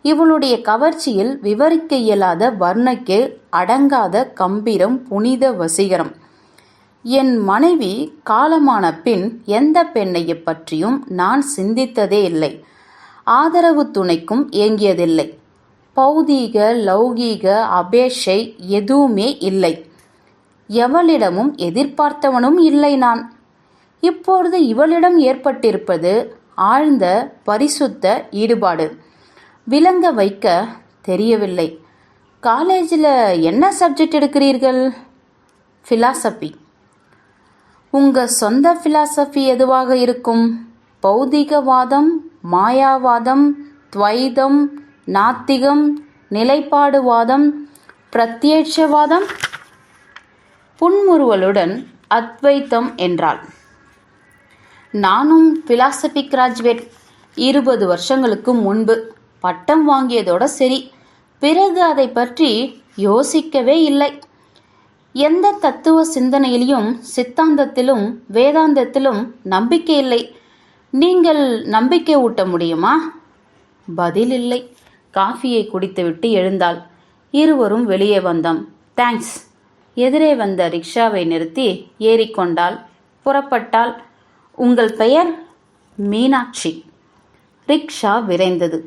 இவளுடைய கவர்ச்சியில் விவரிக்க இயலாத வர்ணைக்கு அடங்காத கம்பீரம், புனித வசீகரம். என் மனைவி காலமான பின் எந்த பெண்ணையை பற்றியும் நான் சிந்தித்ததே இல்லை. ஆதரவு துணைக்கும் ஏங்கியதில்லை. பௌதீக லௌகீக அபேட்சை எதுவுமே இல்லை. எவளிடமும் எதிர்பார்த்தவனும் இல்லை நான். இப்பொழுது இவளிடம் ஏற்பட்டிருப்பது ஆழ்ந்த பரிசுத்த ஈடுபாடு. விளங்க வைக்க தெரியவில்லை. காலேஜில் என்ன சப்ஜெக்ட் எடுக்கிறீர்கள்? ஃபிலாசபி. உங்கள் சொந்த ஃபிலாசபி எதுவாக இருக்கும்? பௌதிகவாதம், மாயாவாதம், துவைதம், நாத்திகம், நிலைப்பாடுவாதம், பிரத்யட்சவாதம்? புன்முறுவலுடன் அத்வைத்தம் என்றாள். நானும் பிலாசபி கிராஜுவேட். 20 வருஷங்களுக்கு முன்பு பட்டம் வாங்கியதோட சரி. பிறகு அதை பற்றி யோசிக்கவே இல்லை. எந்த தத்துவ சிந்தனையிலும் சித்தாந்தத்திலும் வேதாந்தத்திலும் நம்பிக்கை இல்லை. நீங்கள் நம்பிக்கை ஊட்ட முடியுமா? பதில் இல்லை. காஃபியை குடித்துவிட்டு எழுந்தாள். இருவரும் வெளியே வந்தோம். தேங்க்ஸ். எதிரே வந்த ரிக்ஷாவை நிறுத்தி ஏறிக்கொண்டாள். புறப்பட்டாள். உங்கள் பெயர்? மீனாட்சி. ரிக்ஷா விரைந்தது.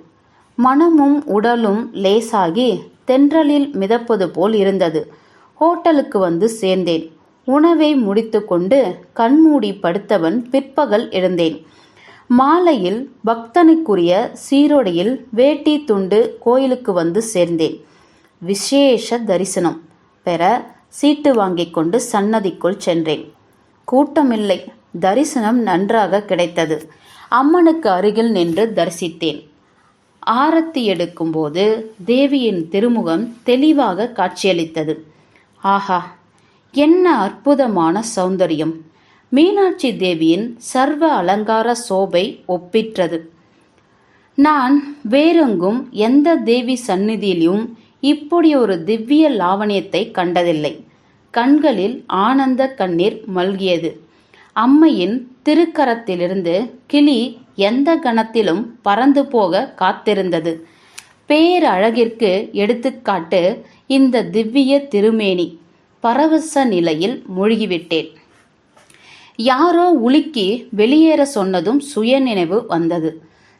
மனமும் உடலும் லேசாகி தென்றலில் மிதப்பது போல் இருந்தது. ஹோட்டலுக்கு வந்து சேர்ந்தேன். உணவை முடித்து கொண்டு கண்மூடி படுத்தவன் பிற்பகல் எழுந்தேன். மாலையில் பக்தனுக்குரிய சீருடையில் வேட்டி துண்டு கோயிலுக்கு வந்து சேர்ந்தேன். விசேஷ தரிசனம் பெற சீட்டு வாங்கிக் கொண்டு சன்னதிக்குள் சென்றேன். கூட்டமில்லை. தரிசனம் நன்றாக கிடைத்தது. அம்மனுக்கு அருகில் நின்று தரிசித்தேன். ஆரத்தி எடுக்கும்போது தேவியின் திருமுகம் தெளிவாக காட்சியளித்தது. ஆஹா, என்ன அற்புதமான சௌந்தரியம்! மீனாட்சி தேவியின் சர்வ அலங்கார சோபை ஒப்பிற்றது. நான் வேறெங்கும் எந்த தேவி சந்நிதியிலும் இப்படி ஒரு திவ்ய லாவணியத்தை கண்டதில்லை. கண்களில் ஆனந்த கண்ணீர் மல்கியது. அம்மையின் திருக்கரத்திலிருந்து கிளி எந்த கணத்திலும் பறந்து போக காத்திருந்தது. பேரழகிற்கு எடுத்துக்காட்டு இந்த திவ்ய திருமேனி. பரவச நிலையில் மூழ்கிவிட்டேன். யாரோ உலுக்கி வெளியேற சொன்னதும் சுயநினைவு வந்தது.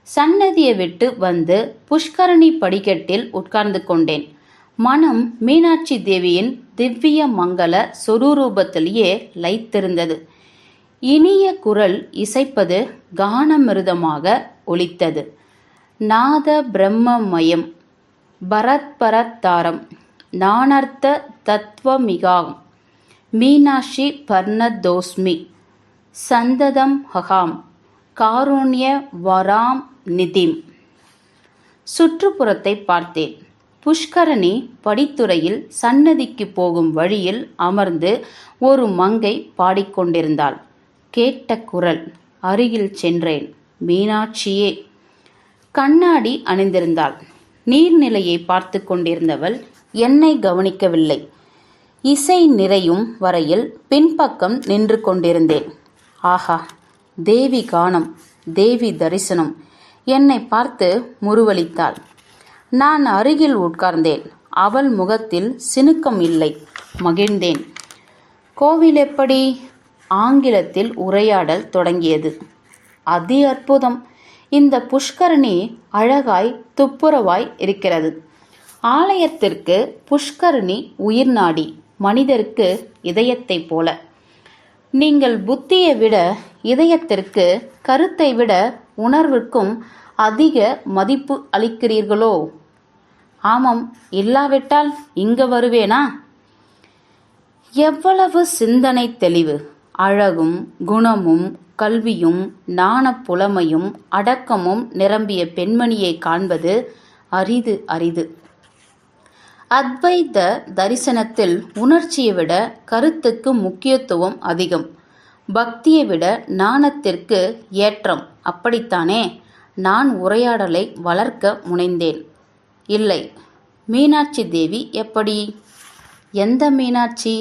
சன்னதியை விட்டு வந்து புஷ்கரணி படிக்கட்டில் உட்கார்ந்து கொண்டேன். மனம் மீனாட்சி தேவியின் திவ்ய மங்கள சொரூபத்திலேயே லயித்திருந்தது. இனிய குரல் இசைப்பது கானமிருதமாக ஒலித்தது. நாத பிரம்மமயம் பரத்பரத்தாரம் நானர்த்த தத்வமிகாம் மீனாட்சி பர்ணதோஸ்மி சந்ததம் ஹகாம் காருண்ய வராம் நிதிம். சுற்றுப்புறத்தை பார்த்தேன். புஷ்கரணி படித்துறையில் சன்னதிக்கு போகும் வழியில் அமர்ந்து ஒரு மங்கை பாடிக்கொண்டிருந்தாள். கேட்ட குரல். அருகில் சென்றேன். மீனாட்சியே. கண்ணாடி அணிந்திருந்தாள். நீர்நிலையை பார்த்து கொண்டிருந்தவள் என்னை கவனிக்கவில்லை. இசை நிறையும் வரையில் பின்பக்கம் நின்று கொண்டிருந்தேன். ஆஹா, தேவி கானம், தேவி தரிசனம். என்னை பார்த்து முறுவலித்தாள். நான் அருகில் உட்கார்ந்தேன். அவள் முகத்தில் சினுக்கம் இல்லை. மகிழ்ந்தேன். கோவில் எப்படி? ஆங்கிலத்தில் உரையாடல் தொடங்கியது. அதி அற்புதம். இந்த புஷ்கரணி அழகாய் துப்புரவாய் இருக்கிறது. ஆலயத்திற்கு புஷ்கரணி உயிர் நாடி, மனிதருக்கு இதயத்தைப் போல. நீங்கள் புத்தியை விட இதயத்திற்கு, கருத்தை விட உணர்வுக்கும் அதிக மதிப்பு அளிக்கிறீர்களோ? ஆமாம், இல்லாவிட்டால் இங்க வருவேனா? எவ்வளவு சிந்தனை தெளிவு, அழகும் குணமும் கல்வியும் நாணப்புலமையும் அடக்கமும் நிரம்பிய பெண்மணியை காண்பது அரிது அரிது. அத்வைத தரிசனத்தில் உணர்ச்சியை விட கருத்துக்கு முக்கியத்துவம் அதிகம். பக்தியை விட நாணத்திற்கு ஏற்றம். அப்படித்தானே? நான் உரையாடலை வளர்க்க முனைந்தேன். இல்லை. மீனாட்சி தேவி எப்படி? எந்த மீனாட்சி?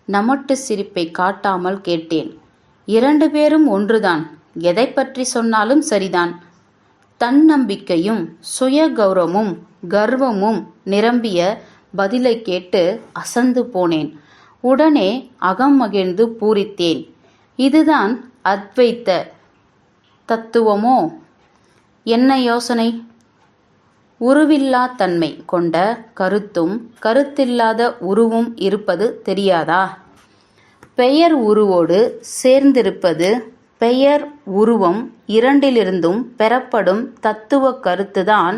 நமட்டு சிரிப்பை காட்டாமல் கேட்டேன். 2 பேரும் ஒன்றுதான். எதை பற்றி சொன்னாலும் சரிதான். தன்னம்பிக்கையும் சுய கௌரவமும் கர்வமும் நிரம்பிய பதிலை கேட்டு அசந்து போனேன். உடனே அகம் மகிழ்ந்து பூரித்தேன். இதுதான் அத்வைத்த தத்துவமோ? என்ன யோசனை? உருவில்லா தன்மை கொண்ட கருத்தும் கருத்தில்லாத உருவும் இருப்பது தெரியாதா? பெயர் உருவோடு சேர்ந்திருப்பது. பெயர் உருவம் இரண்டிலிருந்தும் பெறப்படும் தத்துவ கருத்துதான்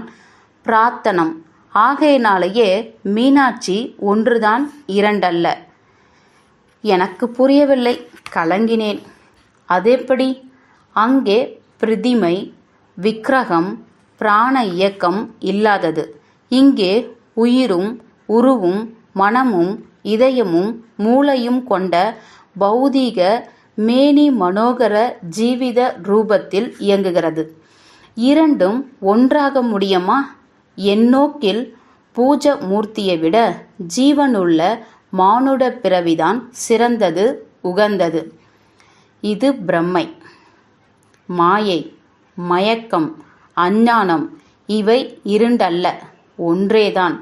பிரார்த்தனம். ஆகையினாலேயே மீனாட்சி ஒன்றுதான், இரண்டல்ல. எனக்கு புரியவில்லை. கலங்கினேன். அதெப்படி? அங்கே பிரதிமை, விக்கிரகம், பிராண இயக்கம் இல்லாதது. இங்கே உயிரும் உருவும் மனமும் இதயமும் மூளையும் கொண்ட பௌதீக மேனி மனோகர ஜீவித ரூபத்தில் இயங்குகிறது. இரண்டும் ஒன்றாக முடியுமா? எந்நோக்கில் பூஜ மூர்த்தியை விட ஜீவனுள்ள மானுட பிறவிதான் சிறந்தது, உகந்தது. இது பிரம்மை, மாயை, மயக்கம், அஞ்ஞானம். இவை இரண்டல்ல, ஒன்றேதான்.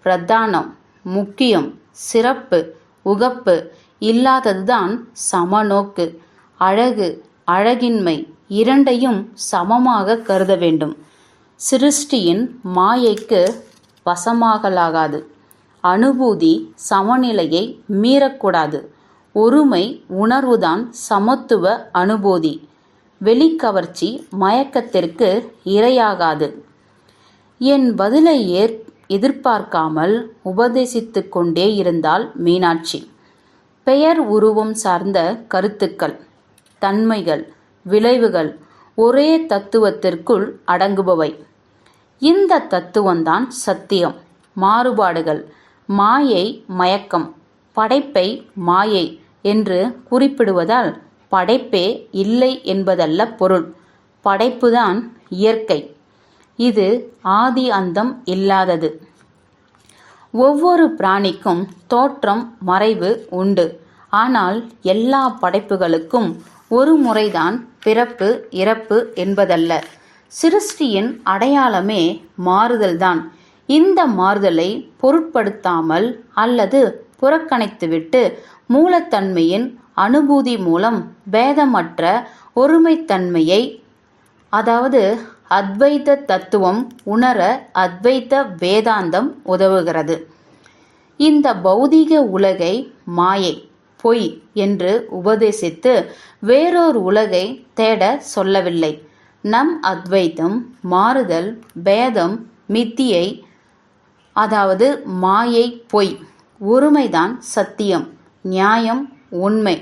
பிரதானம், முக்கியம், சிறப்பு, உகப்பு இல்லாததுதான் சமநோக்கு. அழகு, அழகின்மை இரண்டையும் சமமாக கருத வேண்டும். சிருஷ்டியின் மாயைக்கு வசமாகலாகாது. அனுபூதி சமநிலையை மீறக்கூடாது. ஒருமை உணர்வுதான் சமத்துவ அனுபூதி. வெளிக்கவர்ச்சி மயக்கத்திற்கு இரையாகாது. என் பதிலை எதிர்பார்க்காமல் உபதேசித்து கொண்டே இருந்தாள் மீனாட்சி. பெயர் உருவம் சார்ந்த கருத்துக்கள், தன்மைகள், விளைவுகள் ஒரே தத்துவத்திற்குள் அடங்குபவை. இந்த தத்துவம்தான் சத்தியம். மாறுபாடுகள் மாயை, மயக்கம். படைப்பை மாயை என்று குறிப்பிடுவதால் படைப்பே இல்லை என்பதல்ல பொருள். படைப்புதான் இயற்கை. இது ஆதி அந்தம் இல்லாதது. ஒவ்வொரு பிராணிக்கும் தோற்றம் மறைவு உண்டு. ஆனால் எல்லா படைப்புகளுக்கும் ஒரு முறைதான் பிறப்பு இறப்பு என்பதல்ல. சிருஷ்டியின் அடையாளமே மாறுதல்தான். இந்த மாறுதலை பொருட்படுத்தாமல் அல்லது புறக்கணித்துவிட்டு மூலத்தன்மையின் அனுபூதி மூலம் பேதமற்ற ஒருமைத்தன்மையை, அதாவது அத்வைத தத்துவம் உணர அத்வைத வேதாந்தம் உதவுகிறது. இந்த பௌதீக உலகை மாயை, பொய் என்று உபதேசித்து வேறொரு உலகை தேட சொல்லவில்லை. நம் அத்வைத்தம் மாறுதல், பேதம், மித்தியை, அதாவது மாயை, பொய், ஒருமைதான் சத்தியம், நியாயம், உண்மை.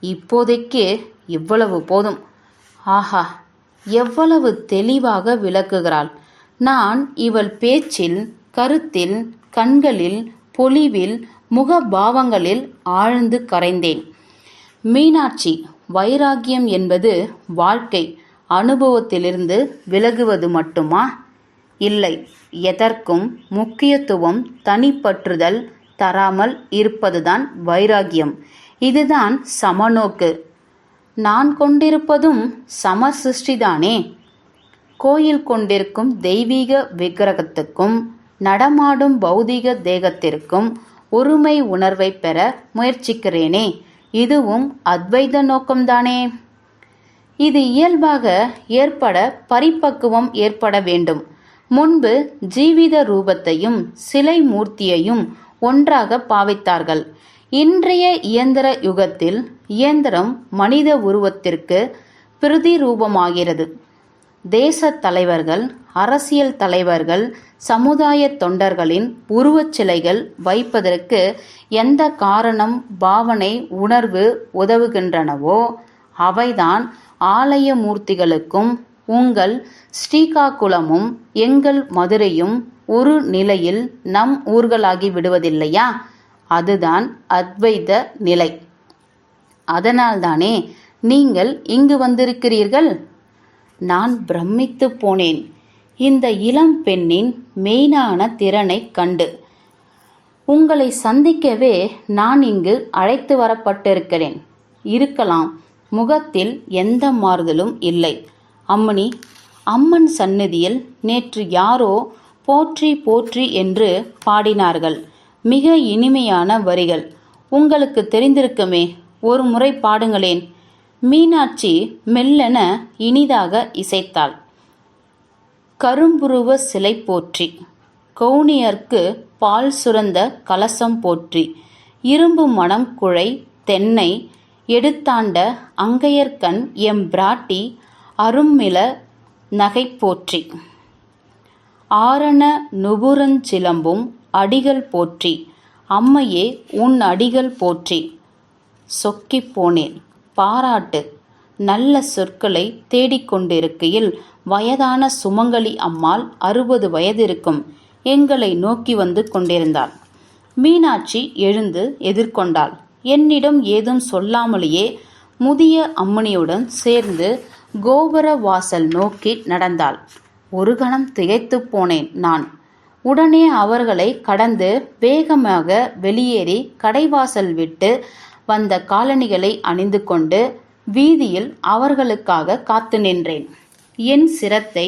இப்போதைக்கு இவ்வளவு போதும். ஆஹா, எவ்வளவு தெளிவாக விளக்குகிறாள்! நான் இவள் பேச்சில், கருத்தில், கண்களில், பொலிவில், முகபாவங்களில் ஆழ்ந்து கரைந்தேன். மீனாட்சி, வைராகியம் என்பது வாழ்க்கை அனுபவத்திலிருந்து விலகுவது மட்டுமா? இல்லை, எதற்கும் முக்கியத்துவம் தனிப்பற்றுதல் தராமல் இருப்பதுதான் வைராகியம். இதுதான் சமநோக்கு. நான் கொண்டிருப்பதும் சம சிருஷ்டிதானே. கோயில் கொண்டிருக்கும் தெய்வீக விக்கிரகத்துக்கும் நடமாடும் பௌதிக தேகத்திற்கும் ஒருமை உணர்வை பெற முயற்சிக்கிறேனே, இதுவும் அத்வைத நோக்கம்தானே. இது இயல்பாக ஏற்பட பரிபக்குவம் ஏற்பட வேண்டும். முன்பு ஜீவித ரூபத்தையும் சிலை மூர்த்தியையும் ஒன்றாக பாவித்தார்கள். இன்றைய இயந்திர யுகத்தில் இயந்திரம் மனித உருவத்திற்கு பிரதிரூபமாகிறது. தேச தலைவர்கள், அரசியல் தலைவர்கள், சமுதாய தொண்டர்களின் உருவச் சிலைகள் வைப்பதற்கு எந்த காரணம், பாவனை, உணர்வு உதவுகின்றனவோ அவைதான் ஆலய மூர்த்திகளுக்கும். உங்கள் ஸ்ரீகாகுளமும் எங்கள் மதுரையும் ஒரு நிலையில் நம் ஊர்களாகி விடுவதில்லையா? அதுதான் அத்வைத நிலை. அதனால்தானே நீங்கள் இங்கு வந்திருக்கிறீர்கள். நான் பிரமித்து போனேன் இந்த இளம் பெண்ணின் மெய்ஞான திறனை கண்டு. உங்களை சந்திக்கவே நான் இங்கு அழைத்து வரப்பட்டிருக்கிறேன். இருக்கலாம், முகத்தில் எந்த மாறுதலும் இல்லை. அம்மணி, அம்மன் சந்நிதியில் நேற்று யாரோ போற்றி போற்றி என்று பாடினார்கள். மிக இனிமையான வரிகள். உங்களுக்கு தெரிந்திருக்குமே, ஒரு முறை பாடுங்களேன். மீனாட்சி மெல்லென இனிதாக இசைத்தாள். கரும்புருவ சிலை போற்றி, கௌனியர்க்கு பால் சுரந்த கலசம் போற்றி, இரும்பு மணம் குழை தென்னை எடுத்தாண்ட அங்கையர்கண் எம் பிராட்டி அரும்மிள நகை போற்றி, ஆரண நுபுரஞ்சிலம்பும் அடிகள் போற்றி, அம்மையே உன் அடிகள் போற்றி. சொக்கிப் போனேன். பாராட்டு. நல்ல சொற்களை தேடிக்கொண்டிருக்கையில் வயதான சுமங்கலி அம்மாள், 60 வயது இருக்கும், எங்களை நோக்கி வந்து கொண்டிருந்தாள். மீனாட்சி எழுந்து எதிர்கொண்டாள். என்னிடம் ஏதும் சொல்லாமலேயே முதிய அம்மணியுடன் சேர்ந்து கோபுர வாசல் நோக்கி நடந்தாள். ஒரு கணம் திகைத்து போனேன் நான். உடனே அவர்களை கடந்து வேகமாக வெளியேறி கடைவாசல் விட்டு வந்த காலணிகளை அணிந்து கொண்டு வீதியில் அவர்களுக்காக காத்து நின்றேன். என் சிரத்தை,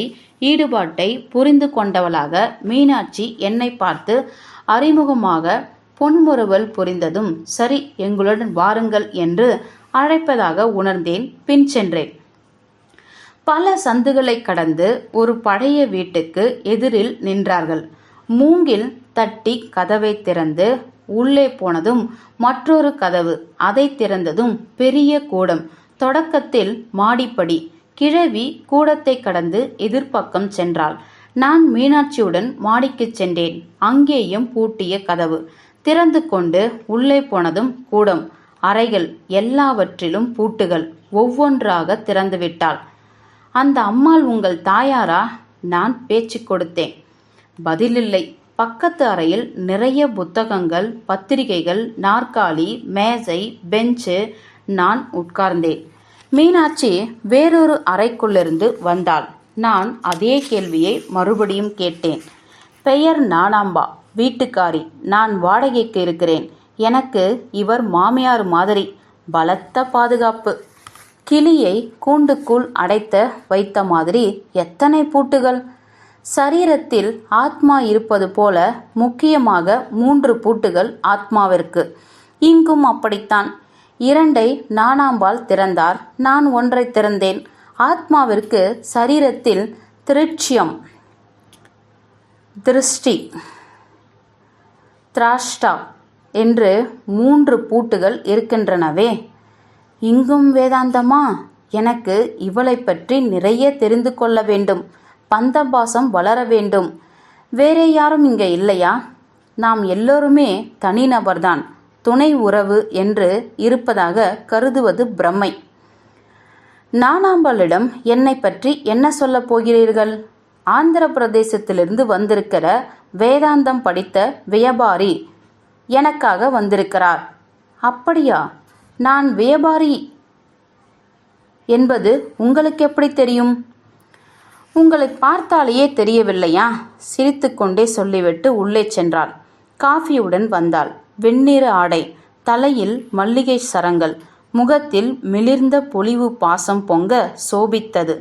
ஈடுபாட்டை புரிந்து கொண்டவளாக மீனாட்சி என்னை பார்த்து அறிமுகமாக பொன்முறுவல் புரிந்ததும், சரி, எங்களுடன் வாருங்கள் என்று அழைப்பதாக உணர்ந்தேன். பின் சென்றேன். பல சந்துகளை கடந்து ஒரு பழைய வீட்டுக்கு எதிரில் நின்றார்கள். மூங்கில் தட்டி கதவை திறந்து உள்ளே போனதும் மற்றொரு கதவு, அதை திறந்ததும் பெரிய கூடம். தொடக்கத்தில் மாடிப்படி. கிழவி கூடத்தை கடந்து எதிர்ப்பக்கம் சென்றாள். நான் மீனாட்சியுடன் மாடிக்கு சென்றேன். அங்கேயும் பூட்டிய கதவு. திறந்து கொண்டு உள்ளே போனதும் கூடம், அறைகள் எல்லாவற்றிலும் பூட்டுகள். ஒவ்வொன்றாக திறந்துவிட்டாள். அந்த அம்மாள் உங்கள் தாயாரா? நான் பேச்சு கொடுத்தேன். பதிலில்லை. பக்கத்து அறையில் நிறைய புத்தகங்கள், பத்திரிகைகள், நாற்காலி, மேஜை, பெஞ்சு. நான் உட்கார்ந்தேன். மீனாட்சி வேறொரு அறைக்குள்ளிருந்து வந்தாள். நான் அதே கேள்வியை மறுபடியும் கேட்டேன். பெயர் ஞானாம்பா, வீட்டுக்காரி. நான் வாடகைக்கு இருக்கிறேன். எனக்கு இவர் மாமியார் மாதிரி. பலத்த பாதுகாப்பு. கிளியை கூண்டுக்குள் அடைத்த வைத்த மாதிரி எத்தனை பூட்டுகள். சரீரத்தில் ஆத்மா இருப்பது போல முக்கியமாக 3 பூட்டுகள் ஆத்மாவிற்கு. இங்கும் அப்படித்தான். 2ஐ ஞானாம்பாள் திறந்தார். நான் 1ஐ திறந்தேன். ஆத்மாவிற்கு சரீரத்தில் திருட்சியம், திருஷ்டி, திராஷ்டா என்று 3 பூட்டுகள் இருக்கின்றனவே. இங்கும் வேதாந்தமா? எனக்கு இவளை பற்றி நிறைய தெரிந்து கொள்ள வேண்டும். பந்தபாசம் வளர வேண்டும். வேறே யாரும் இங்கே இல்லையா? நாம் எல்லோருமே தனிநபர்தான். துணை உறவு என்று இருப்பதாக கருதுவது பிரமை. ஞானாம்பாளிடம் என்னை பற்றி என்ன சொல்லப் போகிறீர்கள்? ஆந்திர பிரதேசத்திலிருந்து வந்திருக்கிற வேதாந்தம் படித்த வியாபாரி எனக்காக வந்திருக்கிறார். அப்படியா? நான் வியாபாரி என்பது உங்களுக்கு எப்படி தெரியும்? உங்களை பார்த்தாலேயே தெரியவில்லையா? சிரித்துக்கொண்டே சொல்லிவிட்டு உள்ளே சென்றாள். காஃபியுடன் வந்தாள். வெண்ணிற ஆடை, தலையில் மல்லிகை சரங்கள், முகத்தில் மிளிர்ந்த பொலிவு பாசம் பொங்க சோபித்தது.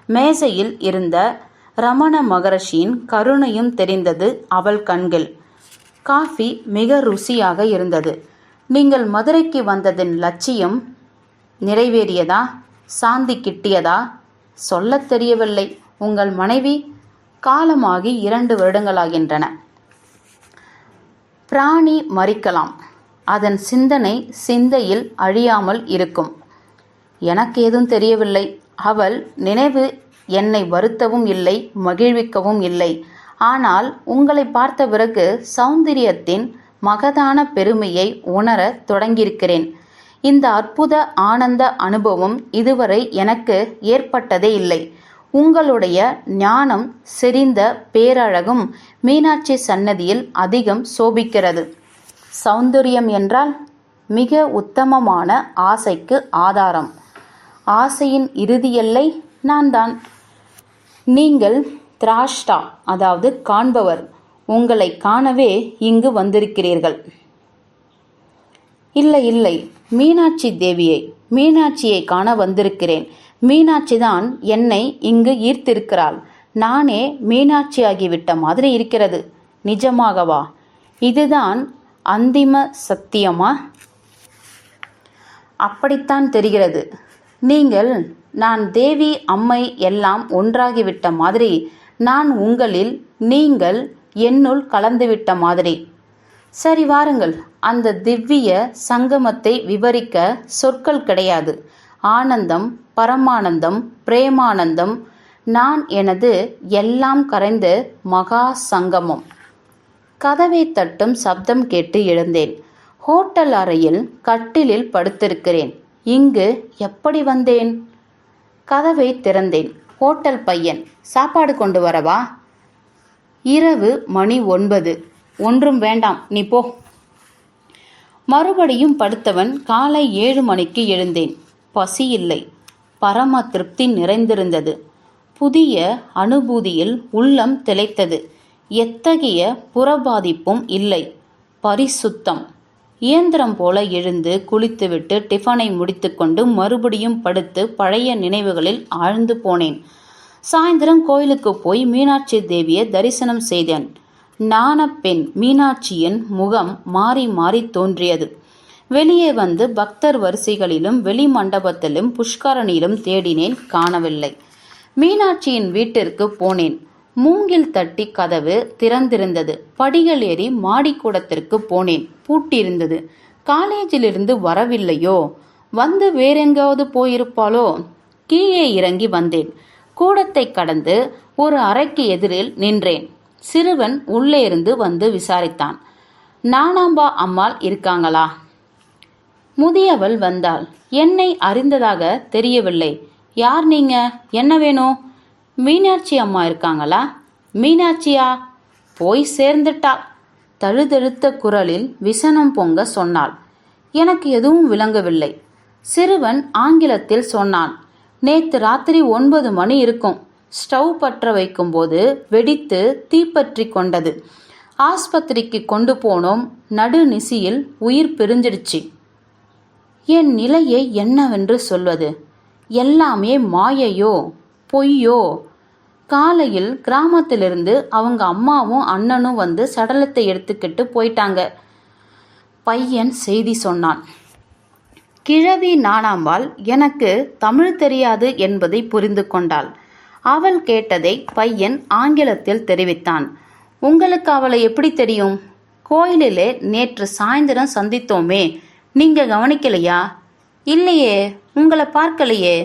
மேசையில் இருந்த ரமண மகரிஷியின் கருணையும் தெரிந்தது அவள் கண்கள். காஃபி மிக ருசியாக இருந்தது. நீங்கள் மதுரைக்கு வந்ததின் லட்சியம் நிறைவேறியதா? சாந்தி கிட்டியதா? சொல்லத் தெரியவில்லை. உங்கள் மனைவி காலமாகி 2 வருடங்களாகின்றன. பிராணி மரிக்கலாம், அதன் சிந்தையில் அழியாமல் இருக்கும். எனக்கு ஏதும் தெரியவில்லை. அவள் நினைவு என்னை வருத்தவும் இல்லை, மகிழ்விக்கவும் இல்லை. ஆனால் உங்களை பார்த்த பிறகு சௌந்தரியத்தின் மகதான பெருமையை உணரத் தொடங்கியிருக்கிறேன். இந்த அற்புத ஆனந்த அனுபவம் இதுவரை எனக்கு ஏற்பட்டதே இல்லை. உங்களுடைய ஞானம் செறிந்த பேரழகும் மீனாட்சி சன்னதியில் அதிகம் சோபிக்கிறது. சௌந்தரியம் என்றால் மிக உத்தமமான ஆசைக்கு ஆதாரம். ஆசையின் இறுதி எல்லை நான் தான். நீங்கள் திராஷ்டா, அதாவது காண்பவர். உங்களை காணவே இங்கு வந்திருக்கிறீர்கள். இல்லை இல்லை, மீனாட்சியை காண வந்திருக்கிறேன். மீனாட்சி தான் என்னை இங்கு ஈர்த்திருக்கிறாள். நானே மீனாட்சியாகிவிட்ட மாதிரி இருக்கிறது. நிஜமாகவா? இதுதான் அந்திம சத்தியமா? அப்படித்தான் தெரிகிறது. நான் தேவி அம்மை எல்லாம் ஒன்றாகிவிட்ட மாதிரி, நான் உங்களில், நீங்கள் என்னுள் கலந்துவிட்ட மாதிரி. சரி, வாருங்கள். அந்த திவ்ய சங்கமத்தை விவரிக்க சொற்கள் கிடையாது. ஆனந்தம், பரமானந்தம், பிரேமானந்தம், நான் எனது எல்லாம் கரைந்த மகா சங்கமம். கதவை தட்டும் சப்தம் கேட்டு எழுந்தேன். ஹோட்டல் அறையில் கட்டிலில் படுத்திருக்கிறேன். இங்கு எப்படி வந்தேன்? கதவை திறந்தேன். ஹோட்டல் பையன். சாப்பாடு கொண்டு வரவா? இரவு மணி 9. ஒன்றும் வேண்டாம், நீ போ. மறுபடியும் படுத்தவன் காலை 7 மணிக்கு எழுந்தேன். பசி இல்லை, பரம திருப்தி நிறைந்திருந்தது. புதிய அனுபூதியில் உள்ளம் திளைத்தது. எத்தகைய புறபாதிப்பும் இல்லை. பரிசுத்தம். இயந்திரம் போல எழுந்து குளித்துவிட்டு டிஃபனை முடித்துக்கொண்டு மறுபடியும் படுத்து பழைய நினைவுகளில் ஆழ்ந்து போனேன். சாயந்தரம் கோயிலுக்கு போய் மீனாட்சி தேவியை தரிசனம் செய்தேன். நாணப்பெண் மீனாட்சியின் முகம் மாறி மாறி தோன்றியது. வெளியே வந்து பக்தர் வரிசைகளிலும் வெளி மண்டபத்திலும் புஷ்கரணியிலும் தேடினேன், காணவில்லை. மீனாட்சியின் வீட்டிற்கு போனேன். மூங்கில் தட்டி கதவு திறந்திருந்தது. படிகள் ஏறி மாடிக்கூடத்திற்கு போனேன். பூட்டியிருந்தது. காலேஜிலிருந்து வரவில்லையோ? வந்து வேறெங்காவது போயிருப்பாளோ? கீழே இறங்கி வந்தேன். கூடத்தை கடந்து ஒரு அறைக்கு எதிரில் நின்றேன். சிறுவன் உள்ளே இருந்து வந்து விசாரித்தான். நானாம்பா அம்மாள் இருக்காங்களா? முதியவள் வந்தாள். என்னை அறிந்ததாக தெரியவில்லை. யார் நீங்க? என்ன வேணும்? மீனாட்சி அம்மா இருக்காங்களா? மீனாட்சியா? போய் சேர்ந்துட்டாள். தழுதழுத்த குரலில் விசனம் பொங்க சொன்னாள். எனக்கு எதுவும் விளங்கவில்லை. சிறுவன் ஆங்கிலத்தில் சொன்னான். நேத்து ராத்திரி 9 மணி இருக்கும். ஸ்டவ் பற்ற வைக்கும்போது வெடித்து தீப்பற்றி கொண்டது. ஆஸ்பத்திரிக்கு கொண்டு போனோம். நடுநிசியில் உயிர் பிரிஞ்சிடுச்சு. என் நிலையை என்னவென்று சொல்வது? எல்லாமே மாயையோ பொய்யோ? காலையில் கிராமத்திலிருந்து அவங்க அம்மாவும் அண்ணனும் வந்து சடலத்தை எடுத்துக்கிட்டு போயிட்டாங்க. பையன் செய்தி சொன்னான். கிழவி நாணாம்பாள் எனக்கு தமிழ் தெரியாது என்பதை புரிந்து கொண்டாள். அவள் கேட்டதை பையன் ஆங்கிலத்தில் தெரிவித்தான். உங்களுக்கு அவளை எப்படி தெரியும்? கோயிலிலே நேற்று சாயந்தரம் சந்தித்தோமே, நீங்க கவனிக்கலையா? இல்லையே, உங்களை பார்க்கலையே.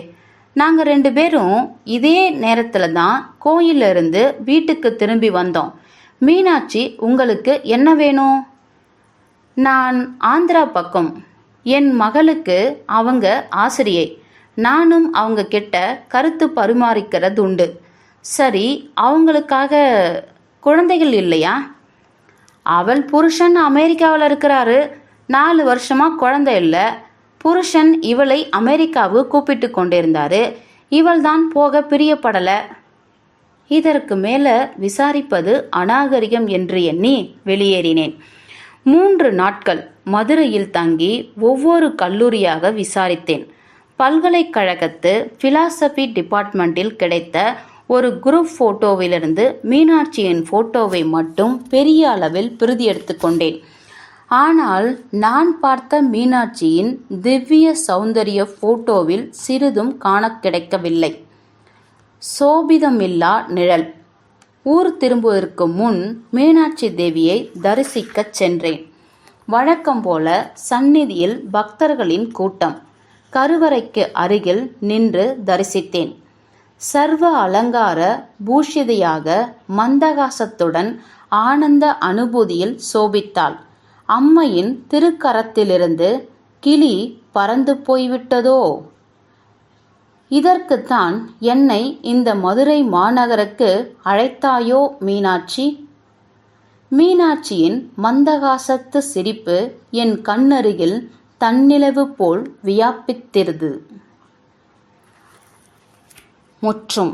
நாங்கள் 2 பேரும் இதே நேரத்தில் தான் கோயிலிருந்து வீட்டுக்கு திரும்பி வந்தோம். மீனாட்சி உங்களுக்கு என்ன வேணும்? நான் ஆந்திரா பக்கம். என் மகளுக்கு அவங்க ஆசிரியை. நானும் அவங்க கிட்ட கருத்து பரிமாறிக்கிறது உண்டு. சரி, அவங்களுக்காக குழந்தைகள் இல்லையா? அவள் புருஷன் அமெரிக்காவில் இருக்கிறாரு. 4 வருஷமாக குழந்தை இல்லை. புருஷன் இவளை அமெரிக்காவுக்கு கூப்பிட்டு கொண்டிருந்தாரு. இவள்தான் போக பிரியப்படல. இதற்கு மேல விசாரிப்பது அநாகரிகம் என்று எண்ணி வெளியேறினேன். 3 நாட்கள் மதுரையில் தங்கி ஒவ்வொரு கல்லூரியாக விசாரித்தேன். பல்கலைக்கழகத்து பிலாசபி டிபார்ட்மெண்ட்டில் கிடைத்த ஒரு குரூப் போட்டோவிலிருந்து மீனாட்சியின் போட்டோவை மட்டும் பெரிய அளவில் பிரதி எடுத்துக்கொண்டேன். ஆனால் நான் பார்த்த மீனாட்சியின் திவ்ய சௌந்தரிய போட்டோவில் சிறிதும் காண கிடைக்கவில்லை. சோபிதமில்லா நிழல். ஊர் திரும்புவதற்கு முன் மீனாட்சி தேவியை தரிசிக்கச் சென்றேன். வழக்கம் போல சந்நிதியில் பக்தர்களின் கூட்டம். கருவறைக்கு அருகில் நின்று தரிசித்தேன். சர்வ அலங்கார பூஷிதையாக மந்தகாசத்துடன் ஆனந்த அனுபூதியில் சோபித்தாள். அம்மையின் திருக்கரத்திலிருந்து கிளி பறந்து போய்விட்டதோ? இதற்குத்தான் என்னை இந்த மதுரை மாநகருக்கு அழைத்தாயோ மீனாட்சி? மீனாட்சியின் மந்தகாசத்து சிரிப்பு என் கண்ணருகில் தன்னிலவு போல் வியாபித்திருந்தது. முற்றும்.